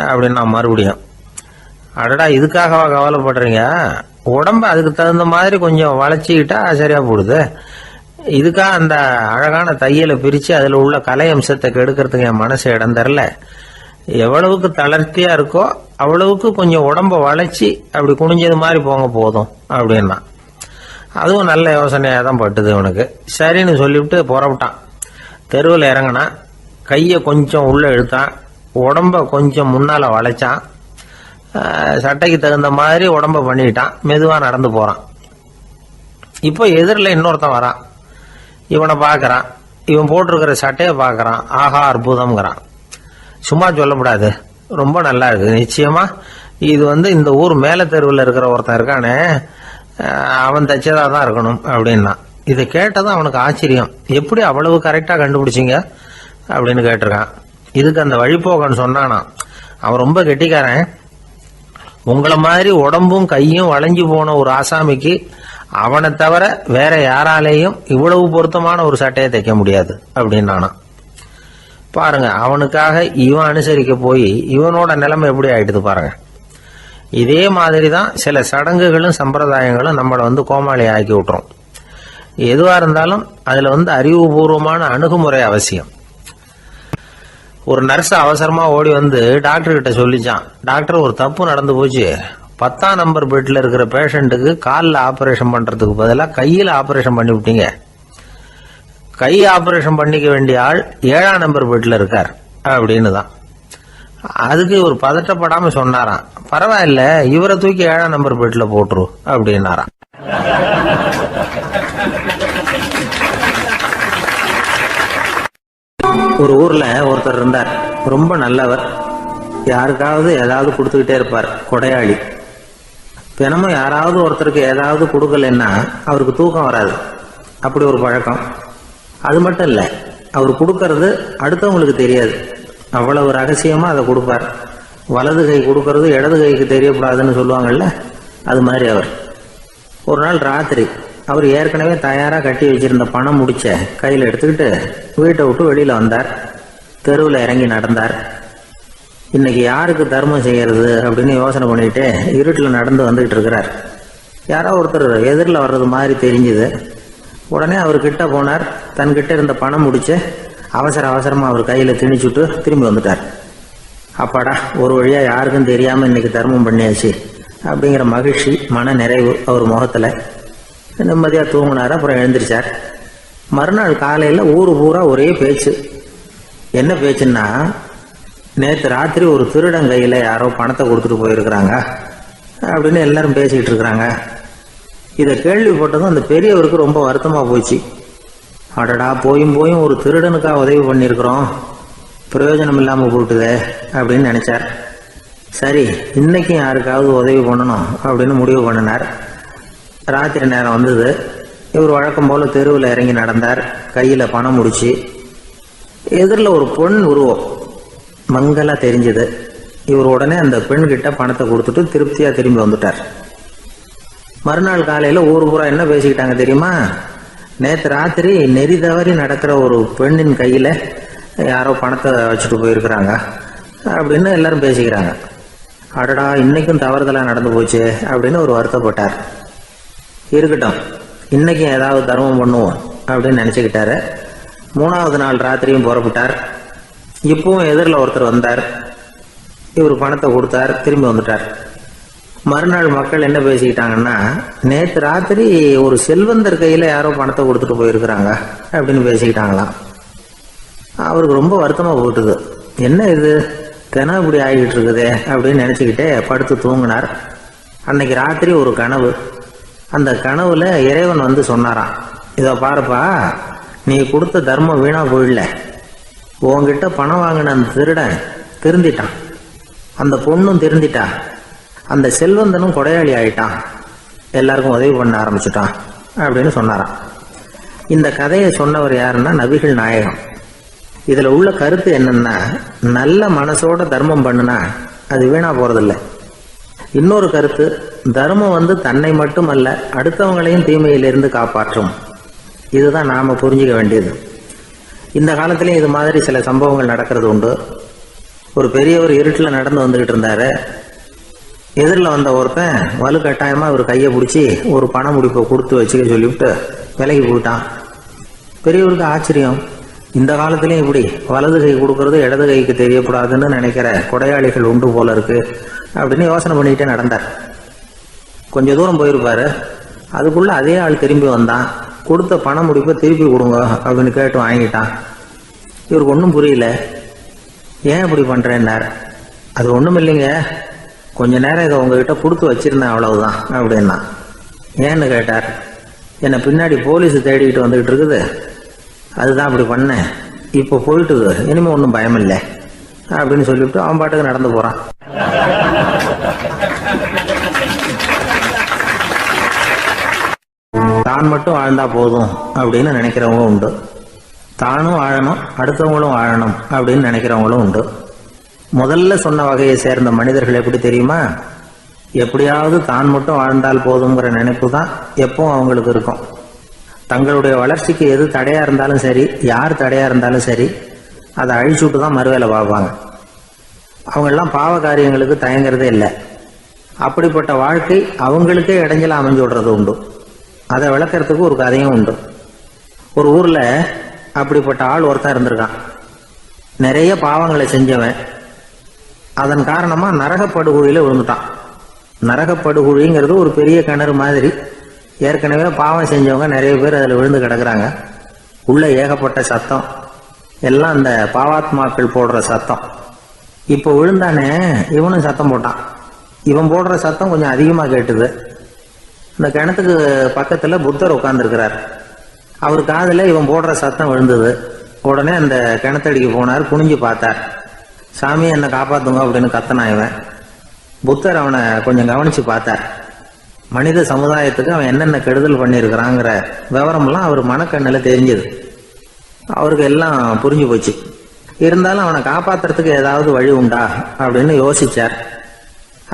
அப்படின்னா மறுபடியும், அடடா இதுக்காகவா கவலைப்படுறீங்க, உடம்ப அதுக்கு தகுந்த மாதிரி கொஞ்சம் வளைச்சிக்கிட்டா சரியா போடுது. இதுக்காக அந்த அழகான தையலை பிரித்து அதில் உள்ள கலை அம்சத்தை கெடுக்கிறதுக்கு என் மனசு இடம் தரல. எவ்வளவுக்கு தளர்த்தியா இருக்கோ அவ்வளவுக்கு கொஞ்சம் உடம்ப வளைச்சி அப்படி குனிஞ்சது மாதிரி போங்க போதும் அப்படின்னா. அதுவும் நல்ல யோசனையாக தான் பட்டுது இவனுக்கு. சரின்னு சொல்லிவிட்டு புறப்பட்டான். தெருவில் இறங்கினான். கையை கொஞ்சம் உள்ளே இழுத்தான். உடம்ப கொஞ்சம் முன்னால் வளைச்சான். சட்டைக்கு தகுந்த மாதிரி உடம்ப பண்ணிக்கிட்டான். மெதுவாக நடந்து போகிறான். இப்போ எதிரில் இன்னொருத்தன் வரான். இவனை பார்க்குறான். இவன் போட்டிருக்கிற சட்டையை பார்க்குறான். ஆஹா அற்புதம்ங்கிறான். சும்மா சொல்லக்கூடாது, ரொம்ப நல்லா இருக்குது. நிச்சயமா இது வந்து இந்த ஊர் மேலே தெருவில் இருக்கிற ஒருத்தன் இருக்கானே அவன் தைச்சதாக தான் இருக்கணும் அப்படின்னா. இதை கேட்டதும் அவனுக்கு ஆச்சரியம். எப்படி அவ்வளவு கரெக்டாக கண்டுபிடிச்சிங்க அப்படின்னு கேட்டிருக்கான். இதுக்கு அந்த வழிபோக்கன்னு சொன்னானா, அவன் ரொம்ப கெட்டிக்காரன். உங்களை மாதிரி உடம்பும் கையும் வளைஞ்சு போன ஒரு ஆசாமிக்கு அவனை தவிர வேற யாராலேயும் இவ்வளவு பொருத்தமான ஒரு சட்டையை தைக்க முடியாது அப்படின்னானா. பாருங்க, அவனுக்காக இவன் அனுசரிக்க போய் இவனோட நிலைமை எப்படி ஆயிடுது பாருங்க. இதே மாதிரி தான் சில சடங்குகளும் சம்பிரதாயங்களும் நம்மளை வந்து கோமாளி ஆக்கி விட்டுரும். எதுவா இருந்தாலும் அதுல வந்து அறிவுபூர்வமான அணுகுமுறை அவசியம். ஒரு நர்ஸ் அவசரமா ஓடி வந்து டாக்டர் கிட்ட சொல்லிச்சான், டாக்டர் ஒரு தப்பு நடந்து போச்சு, 10ஆம் நம்பர் பெட்டில் இருக்கிற பேஷண்ட்டுக்கு காலில் ஆப்ரேஷன் பண்ணுறதுக்கு பதிலாக கையில் ஆப்ரேஷன் பண்ணி விட்டீங்க. கை ஆப்ரேஷன் பண்ணிக்க வேண்டிய ஆள் 7ஆம் நம்பர் பெட்டில் இருக்கார் அப்படின்னு தான். அதுக்கு ஒரு பதட்டப்படாமல் சொன்னாராம், பரவாயில்ல இவரை தூக்கி 7ஆம் நம்பர் பெட்டில் போட்டுரு அப்படின்னாராம். ஒரு ஊர்ல ஒருத்தர் இருந்தார், ரொம்ப நல்லவர். யாருக்காவது ஏதாவது கொடுத்துக்கிட்டே இருப்பார், கொடையாளி. தினமும் யாராவது ஒருத்தருக்கு ஏதாவது கொடுக்கலன்னா அவருக்கு தூக்கம் வராது, அப்படி ஒரு பழக்கம். அது மட்டும் இல்லை, அவர் கொடுக்கறது அடுத்தவங்களுக்கு தெரியாது, அவ்வளவு ரகசியமா அதை கொடுப்பார். வலது கை கொடுக்கறது இடது கைக்கு தெரியக்கூடாதுன்னு சொல்லுவாங்கல்ல, அது மாதிரி அவர். ஒரு நாள் ராத்திரி அவர் ஏற்கனவே தயாராக கட்டி வச்சிருந்த பணம் முடிச்ச கையில் எடுத்துக்கிட்டு வீட்டை விட்டு வெளியில் வந்தார். தெருவில் இறங்கி நடந்தார். இன்னைக்கு யாருக்கு தர்மம் செய்யறது அப்படின்னு யோசனை பண்ணிட்டு இருட்டில் நடந்து வந்துகிட்டு இருக்கிறார். யாரோ ஒருத்தர் எதிரில் வர்றது மாதிரி தெரிஞ்சுது. உடனே அவர் கிட்ட போனார். தன்கிட்ட இருந்த பணம் முடிச்சு அவசரமாக அவர் கையில் திணிச்சுட்டு திரும்பி வந்துட்டார். அப்பாடா, ஒரு வழியாக யாருக்கும் தெரியாமல் இன்னைக்கு தர்மம் பண்ணியாச்சு அப்படிங்கிற மகிழ்ச்சி, மன நிறைவு அவர் முகத்தில். நிம்மதியாக தூங்கினார். அப்புறம் எழுந்திரிச்சார். மறுநாள் காலையில் ஊரு பூரா ஒரே பேச்சு. என்ன பேச்சுன்னா, நேற்று ராத்திரி ஒரு திருடன் கையில் யாரோ பணத்தை கொடுத்துட்டு போயிருக்கிறாங்க அப்படின்னு எல்லாரும் பேசிக்கிட்டு இருக்கிறாங்க. இதை கேள்விப்பட்டதும் அந்த பெரியவருக்கு ரொம்ப வருத்தமாக போச்சு. அடடா, போயும் ஒரு திருடனுக்காக உதவி பண்ணியிருக்கிறோம், பிரயோஜனம் இல்லாமல் போட்டுதே அப்படின்னு நினைச்சார். சரி, இன்னைக்கும் யாருக்காவது உதவி பண்ணணும் அப்படின்னு முடிவு பண்ணினார். ராத்திரி நேரம் வந்தது. இவர் வழக்கம் போல தெருவில் இறங்கி நடந்தார். கையில் பணம் முடிச்சு. எதிரில் ஒரு பெண் உருவம் மங்கலா தெரிஞ்சது. இவர் உடனே அந்த பெண்கிட்ட பணத்தை கொடுத்துட்டு திருப்தியா திரும்பி வந்துட்டார். மறுநாள் காலையில ஊர் பூரா என்ன பேசிக்கிட்டாங்க தெரியுமா? நேற்று ராத்திரி நெறி தவறி நடக்கிற ஒரு பெண்ணின் கையில யாரோ பணத்தை வச்சுட்டு போயிருக்கிறாங்க அப்படின்னு எல்லாரும் பேசிக்கிறாங்க. அடடா, இன்னைக்கும் தவறுதலா நடந்து போச்சு அப்படின்னு ஒரு வருத்தப்பட்டார். இருக்கட்டும், இன்னைக்கும் ஏதாவது தர்மம் பண்ணுவோம் அப்படின்னு நினைச்சுக்கிட்டாரு. 3வது நாள் ராத்திரியும் புறப்பட்டார். இப்பவும் எதிரில் ஒருத்தர் வந்தார். இவர் பணத்தை கொடுத்தார், திரும்பி வந்துட்டார். மறுநாள் மக்கள் என்ன பேசிக்கிட்டாங்கன்னா, நேற்று ராத்திரி ஒரு செல்வந்தர் கையில் யாரோ பணத்தை கொடுத்துட்டு போயிருக்கிறாங்க அப்படின்னு பேசிக்கிட்டாங்களாம். அவருக்கு ரொம்ப வருத்தமாக போட்டுது. என்ன இது தினம் இப்படி ஆகிட்டு இருக்குதே அப்படின்னு நினச்சிக்கிட்டே படுத்து தூங்கினார். அன்னைக்கு ராத்திரி ஒரு கனவு. அந்த கனவுல இறைவன் வந்து சொன்னாராம், இதை பாருப்பா, நீ கொடுத்த தர்மம் வீணா போயிடல. உன்கிட்ட பணம் வாங்கின அந்த திருடன் திருந்திட்டான், அந்த பொண்ணும் திருந்திட்டா, அந்த செல்வந்தனும் கொடையாளி ஆயிட்டான், எல்லாருக்கும் உதவி பண்ண ஆரம்பிச்சுட்டான் அப்படின்னு சொன்னாராம். இந்த கதையை சொன்னவர் யாருன்னா நபிகள் நாயகம். இதுல உள்ள கருத்து என்னன்னா, நல்ல மனசோட தர்மம் பண்ணுனா அது வீணா போறதில்லை. இன்னொரு கருத்து, தர்மம் வந்து தன்னை மட்டுமல்ல அடுத்தவங்களையும் தீமையிலிருந்து காப்பாற்றும். இதுதான் நாம புரிஞ்சுக்க வேண்டியது. இந்த காலத்திலயும் இது மாதிரி சில சம்பவங்கள் நடக்கிறது உண்டு. ஒரு பெரியவர் இருட்டில் நடந்து வந்துகிட்டு இருந்தாரு. எதிரில் வந்த ஒருத்தன் வலுக்கட்டாயமா அவர் கையை பிடிச்சி ஒரு பண முடிப்பை கொடுத்து வச்சுக்க சொல்லிவிட்டு விலகி போயிட்டான். பெரியவருக்கு ஆச்சரியம், இந்த காலத்திலயும் இப்படி வலது கை கொடுக்கறது இடது கைக்கு தெரியக்கூடாதுன்னு நினைக்கிற கொடையாளிகள் உண்டு போல இருக்கு அப்படின்னு யோசனை பண்ணிக்கிட்டே நடந்தார். கொஞ்ச தூரம் போயிருப்பாரு. அதுக்குள்ள அதே ஆள் திரும்பி வந்தான். கொடுத்த பண முடிப்பை திருப்பி கொடுங்க அப்படின்னு கேட்டு வாங்கிட்டான். இவருக்கு ஒன்றும் புரியல. ஏன் இப்படி பண்றேன்னார். அது ஒன்றும் இல்லைங்க, கொஞ்ச நேரம் இதை உங்ககிட்ட கொடுத்து வச்சிருந்தேன், அவ்வளவுதான் அப்படின்னா. ஏன்னு கேட்டார். என்னை பின்னாடி போலீஸ் தேடிக்கிட்டு வந்துகிட்டு இருக்குது, அதுதான் அப்படி பண்ணேன், இப்போ போயிட்டுது, இனிமே ஒன்றும் பயம் இல்லை அப்படின்னு சொல்லிவிட்டு அவன் பாட்டுக்கு நடந்து போறான். தான் மட்டும் வாழ்ந்தா போதும் அப்படின்னு நினைக்கிறவங்க உண்டு. தானும் வாழணும், அடுத்தவங்களும் வாழணும் அப்படின்னு நினைக்கிறவங்களும் உண்டு. முதல்ல சொன்ன வகையை சேர்ந்த மனிதர்கள் எப்படி தெரியுமா? எப்படியாவது தான் மட்டும் வாழ்ந்தால் போதுங்கிற நினைப்பு தான் எப்பவும் அவங்களுக்கு இருக்கும். தங்களுடைய வளர்ச்சிக்கு எது தடையா இருந்தாலும் சரி, யார் தடையா இருந்தாலும் சரி, அதை அழிச்சுட்டு தான் மறுவேலை பார்ப்பாங்க. அவங்கெல்லாம் பாவ காரியங்களுக்கு தயங்குறதே இல்லை. அப்படிப்பட்ட வாழ்க்கை அவங்களுக்கே இடைஞ்சல அமைஞ்சு விடுறது உண்டு. அதை விளக்கறதுக்கு ஒரு கதையும் உண்டு. ஒரு ஊர்ல அப்படிப்பட்ட ஆள் ஒருத்தன் இருந்திருக்கான். நிறைய பாவங்களை செஞ்சவன். அதன் காரணமா நரகப்படுகொழியில விழுந்துட்டான். நரகப்படுகுழிங்கிறது ஒரு பெரிய கிணறு மாதிரி. ஏற்கனவே பாவம் செஞ்சவங்க நிறைய பேர் அதில் விழுந்து கிடக்குறாங்க. உள்ள ஏகப்பட்ட சத்தம், எல்லாம் அந்த பாவாத்மாக்கள் போடுற சத்தம். இப்போ விழுந்தானே இவனும் சத்தம் போட்டான். இவன் போடுற சத்தம் கொஞ்சம் அதிகமாக கேட்டுது. இந்த கிணத்துக்கு பக்கத்தில் புத்தர் உட்கார்ந்துருக்கிறார். அவர் காதில் இவன் போடுற சத்தம் விழுந்தது. உடனே அந்த கிணத்தடிக்கு போனார். குனிஞ்சு பார்த்தார். சாமி என்னை காப்பாத்துங்க அப்படின்னு கத்தனான் இவன். புத்தர் அவனை கொஞ்சம் கவனிச்சு பார்த்தார். மனித சமுதாயத்துக்கு அவன் என்னென்ன கெடுதல் பண்ணியிருக்கிறாங்கிற விவரமெல்லாம் அவர் மனக்கண்ணில் தெரிஞ்சது. அவருக்கு எல்லாம் புரிஞ்சு போச்சு. இருந்தாலும் அவனை காப்பாத்துறதுக்கு ஏதாவது வழி உண்டா அப்படின்னு யோசிச்சார்.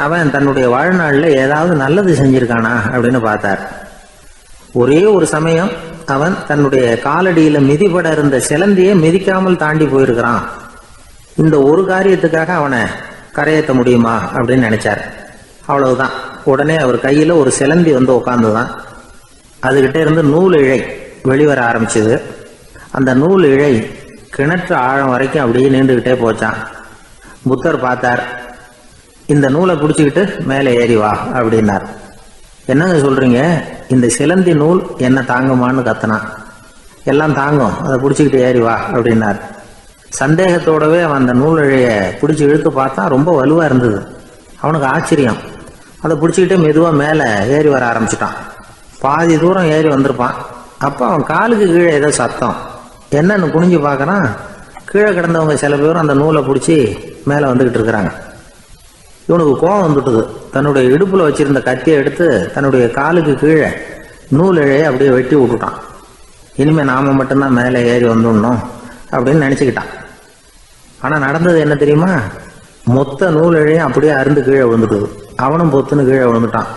அவன் தன்னுடைய வாழ்நாளில் ஏதாவது நல்லது செஞ்சிருக்கானா அப்படின்னு பார்த்தார். ஒரே ஒரு சமயம் அவன் தன்னுடைய காலடியில மிதிபட இருந்த சிலந்தியை மிதிக்காமல் தாண்டி போயிருக்கிறான். இந்த ஒரு காரியத்துக்காக அவனை கரையேற்ற முடியுமா அப்படின்னு நினைச்சார். அவ்வளவுதான். உடனே அவர் கையில ஒரு சிலந்தி வந்து உட்கார்ந்துதான். அதுகிட்ட இருந்து நூல் இழை வெளிவர ஆரம்பிச்சது. அந்த நூல் இழை கிணற்று ஆழம் வரைக்கும் அப்படியே நீண்டுகிட்டே போச்சான். புத்தர் பார்த்தார். இந்த நூலை பிடிச்சிக்கிட்டு மேலே ஏறி வா அப்படின்னார். என்னங்க சொல்றீங்க, இந்த சிலந்தி நூல் என்ன தாங்குமான்னு கத்தனான். எல்லாம் தாங்கும், அதை பிடிச்சிக்கிட்டு ஏறி வா அப்படின்னார். சந்தேகத்தோடவே அவன் அந்த நூல் இழைய பிடிச்சி இழுத்து பார்த்தா ரொம்ப வலுவா இருந்தது. அவனுக்கு ஆச்சரியம். அதை பிடிச்சிக்கிட்டே மெதுவாக மேலே ஏறி வர ஆரம்பிச்சிட்டான். பாதி தூரம் ஏறி வந்திருப்பான். அப்போ அவன் காலுக்கு கீழே ஏதோ சத்தம். என்னன்னு குனிஞ்சு பார்க்கறான். கீழே கிடந்தவங்க சில பேரும் அந்த நூலை பிடிச்சி மேலே வந்துக்கிட்டு இருக்கிறாங்க. இவனுக்கு கோபம் வந்துட்டுது. தன்னுடைய இடுப்புல வச்சிருந்த கத்தியை எடுத்து தன்னுடைய காலுக்கு கீழே நூல் இழையை அப்படியே வெட்டி விட்டுட்டான். இனிமே நாம மட்டும்தான் மேலே ஏறி வந்துடணும் அப்படின்னு நினைச்சுக்கிட்டான். ஆனா நடந்தது என்ன தெரியுமா? மொத்த நூல் இழையும் அப்படியே அருந்து கீழே விழுந்துட்டுது. அவனும் பொத்துன்னு கீழே விழுந்துட்டான்.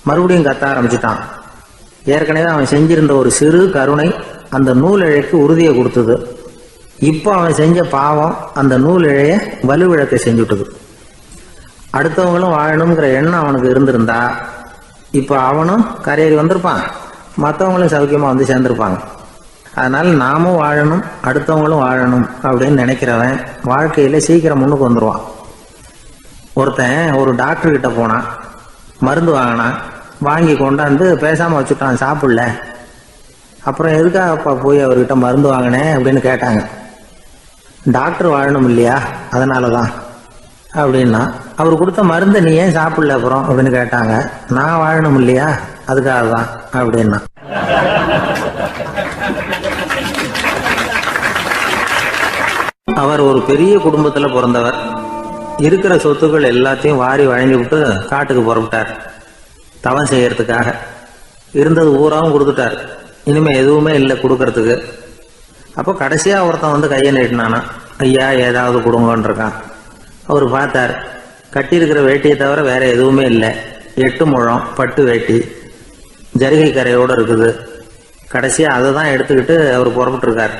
மறுபடியும் கத்த ஆரம்பிச்சுட்டான். ஏற்கனவே அவன் செஞ்சிருந்த ஒரு சிறு கருணை அந்த நூல் இழைக்கு உறுதியை கொடுத்தது. இப்போ அவன் செஞ்ச பாவம் அந்த நூல் இழைய வலுவிழக்க செஞ்சுட்டுது. அடுத்தவங்களும் வாழணுங்கிற எண்ணம் அவனுக்கு இருந்திருந்தா இப்போ அவனும் கரையேறி வந்திருப்பான், மற்றவங்களும் சௌக்கியமா வந்து சேர்ந்திருப்பாங்க. அதனால நாமும் வாழணும், அடுத்தவங்களும் வாழணும் அப்படின்னு நினைக்கிறவன் வாழ்க்கையில சீக்கிரம் முன்னுக்கு வந்துடுவான். ஒருத்தன் ஒரு டாக்டர் கிட்ட போனான், மருந்து வாங்கினான். வாங்கி கொண்டாந்து பேசாம வச்சுட்டான், சாப்பிடல. அப்புறம் எதுக்காகப்பா போய் அவர்கிட்ட மருந்து வாங்கினேன் அப்படின்னு கேட்டாங்க. டாக்டர் வாழணும் இல்லையா, அதனாலதான் அப்படின்னா. அவர் கொடுத்த மருந்தை நீ ஏன் சாப்பிடல அப்புறம் அப்படின்னு கேட்டாங்க. நான் வாழணும் இல்லையா, அதுக்காக தான் அப்படின்னா. அவர் ஒரு பெரிய குடும்பத்துல பிறந்தவர். இருக்கிற சொத்துக்கள் எல்லாத்தையும் வாரி வழங்கி விட்டு காட்டுக்கு புறப்பட்டார் தவம் செய்யறதுக்காக. இருந்தது ஊராவும் கொடுத்துட்டார். இனிமே எதுவுமே இல்லை கொடுக்கறதுக்கு. அப்போ கடைசியா ஒருத்தன் வந்து கையை நீட்டினானா, ஐயா ஏதாவது கொடுங்கன்னு இருக்கான். அவர் பார்த்தார். கட்டியிருக்கிற வேட்டியை தவிர வேற எதுவுமே இல்லை. 8 முழம் பட்டு வேட்டி, ஜரிகை கரையோடு இருக்குது. கடைசியா அதை தான் எடுத்துக்கிட்டு அவர் புறப்பட்டுருக்கார்.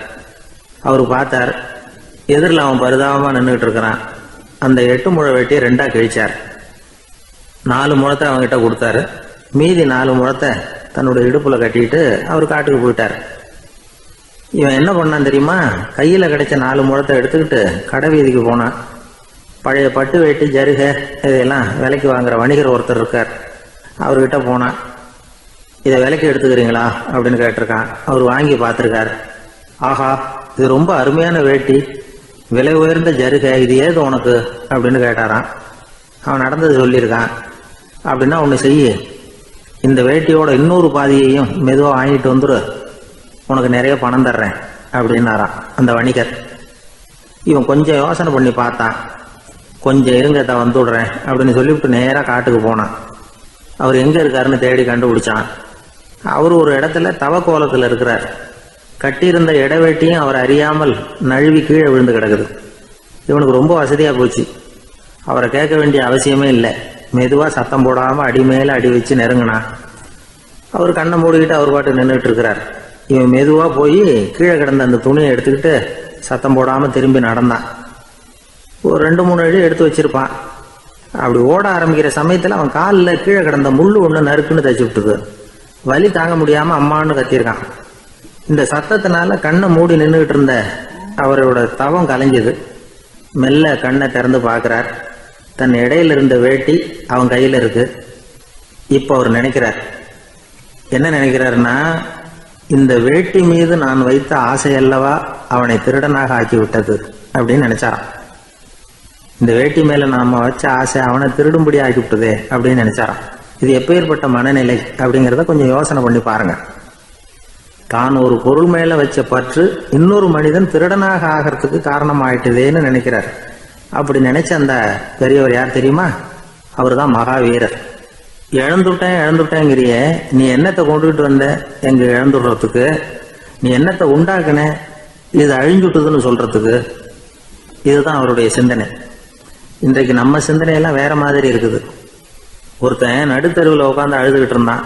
அவர் பார்த்தார். எதிரில் அவன் பரிதாபமா நின்றுட்டு இருக்கிறான். அந்த 8 முழ வேட்டியை 2ஆ கிழிச்சார். 4 முழத்தை அவங்ககிட்ட கொடுத்தாரு. மீதி 4 முழத்தை தன்னுடைய இடுப்புல கட்டிட்டு அவர் காட்டுக்கு போயிட்டார். இவன் என்ன பண்ணான் தெரியுமா? கையில கிடைச்ச 4 முழத்தை எடுத்துக்கிட்டு கடை வீதிக்கு போனான். பழைய பட்டு வேட்டி ஜருகை இதெல்லாம் விலைக்கு வாங்குற வணிகர் ஒருத்தர் இருக்கார். அவர்கிட்ட போனான். இதை விலைக்கு எடுத்துக்கிறீங்களா அப்படின்னு கேட்டிருக்கான். அவர் வாங்கி பார்த்துருக்கார். ஆஹா, இது ரொம்ப அருமையான வேட்டி, விலை உயர்ந்த ஜருகை, இது ஏது உனக்கு அப்படின்னு கேட்டாரான். அவன் நடந்தது சொல்லியிருக்கான். அப்படின்னா ஒன்று செய்ய, இந்த வேட்டியோட இன்னொரு பாதியையும் மெதுவாக வாங்கிட்டு வந்துரு, உனக்கு நிறைய பணம் தர்றேன் அப்படின்னாரான் அந்த வணிகர். இவன் கொஞ்சம் யோசனை பண்ணி பார்த்தான். கொஞ்சம் இருங்க, வந்துடுறேன் அப்படின்னு சொல்லிவிட்டு நேராக காட்டுக்கு போனான். அவர் எங்கே இருக்காருன்னு தேடி கண்டுபிடிச்சான். அவர் ஒரு இடத்துல தவக்கோலத்தில் இருக்கிறார். கட்டியிருந்த இடவேட்டியும் அவர் அறியாமல் நழுவி கீழே விழுந்து கிடக்குது. இவனுக்கு ரொம்ப வசதியாக போச்சு. அவரை கேட்க வேண்டிய அவசியமே இல்லை. மெதுவாக சத்தம் போடாமல் அடி மேலே அடி வச்சு நெருங்கினான். அவர் கண்ணை மூடிக்கிட்டு அவர் பாட்டு நின்றுட்டு இருக்கிறார். இவன் மெதுவாக போய் கீழே கிடந்த அந்த துணியை எடுத்துக்கிட்டு சத்தம் போடாமல் திரும்பி நடந்தான். ஒரு 2-3 அடி எடுத்து வச்சிருப்பான். அப்படி ஓட ஆரம்பிக்கிற சமயத்தில் அவன் காலில் கீழே கிடந்த முள்ளு ஒன்று நறுக்குன்னு தச்சு விட்டுது. வலி தாங்க முடியாமல் அம்மான்னு கத்திருக்கான். இந்த சத்தத்தினால கண்ணை மூடி நின்றுகிட்டு இருந்த அவரோட தவம் கலைஞ்சது. மெல்ல கண்ணை திறந்து பார்க்குறார். தன் இடையில இருந்த வேட்டி அவன் கையில் இருக்கு. இப்போ அவர் நினைக்கிறார், என்ன நினைக்கிறாருன்னா, இந்த வேட்டி மீது நான் வைத்த ஆசையல்லவா அவனை திருடனாக ஆக்கி விட்டது அப்படின்னு நினைச்சாராம். இந்த வேட்டி மேல நாம வச்ச ஆசை அவனை திருடும்படி ஆக்கிவிட்டதே அப்படின்னு நினைச்சாராம். இது எப்பேற்பட்ட மனநிலை அப்படிங்கிறத கொஞ்சம் யோசனை பண்ணி பாருங்க. தான் ஒரு பொருள் மேல வச்ச பற்று இன்னொரு மனிதன் திருடனாக ஆகிறதுக்கு காரணம் ஆயிட்டுதேன்னு நினைக்கிறார். அப்படி நினைச்ச அந்த பெரியவர் யார் தெரியுமா? அவர் தான் மகாவீரர். இழந்துட்டேங்கிறியே, நீ என்னத்தை கொண்டுகிட்டு வந்த எங்க இழந்துடுறதுக்கு? நீ என்னத்தை உண்டாக்குன இது அழிஞ்சுட்டுதுன்னு சொல்றதுக்கு? இதுதான் அவருடைய சிந்தனை. இன்றைக்கு நம்ம சிந்தனையெல்லாம் வேற மாதிரி இருக்குது. ஒருத்தன் நடுத்தருவில் உட்காந்து அழுதுகிட்டு இருந்தான்.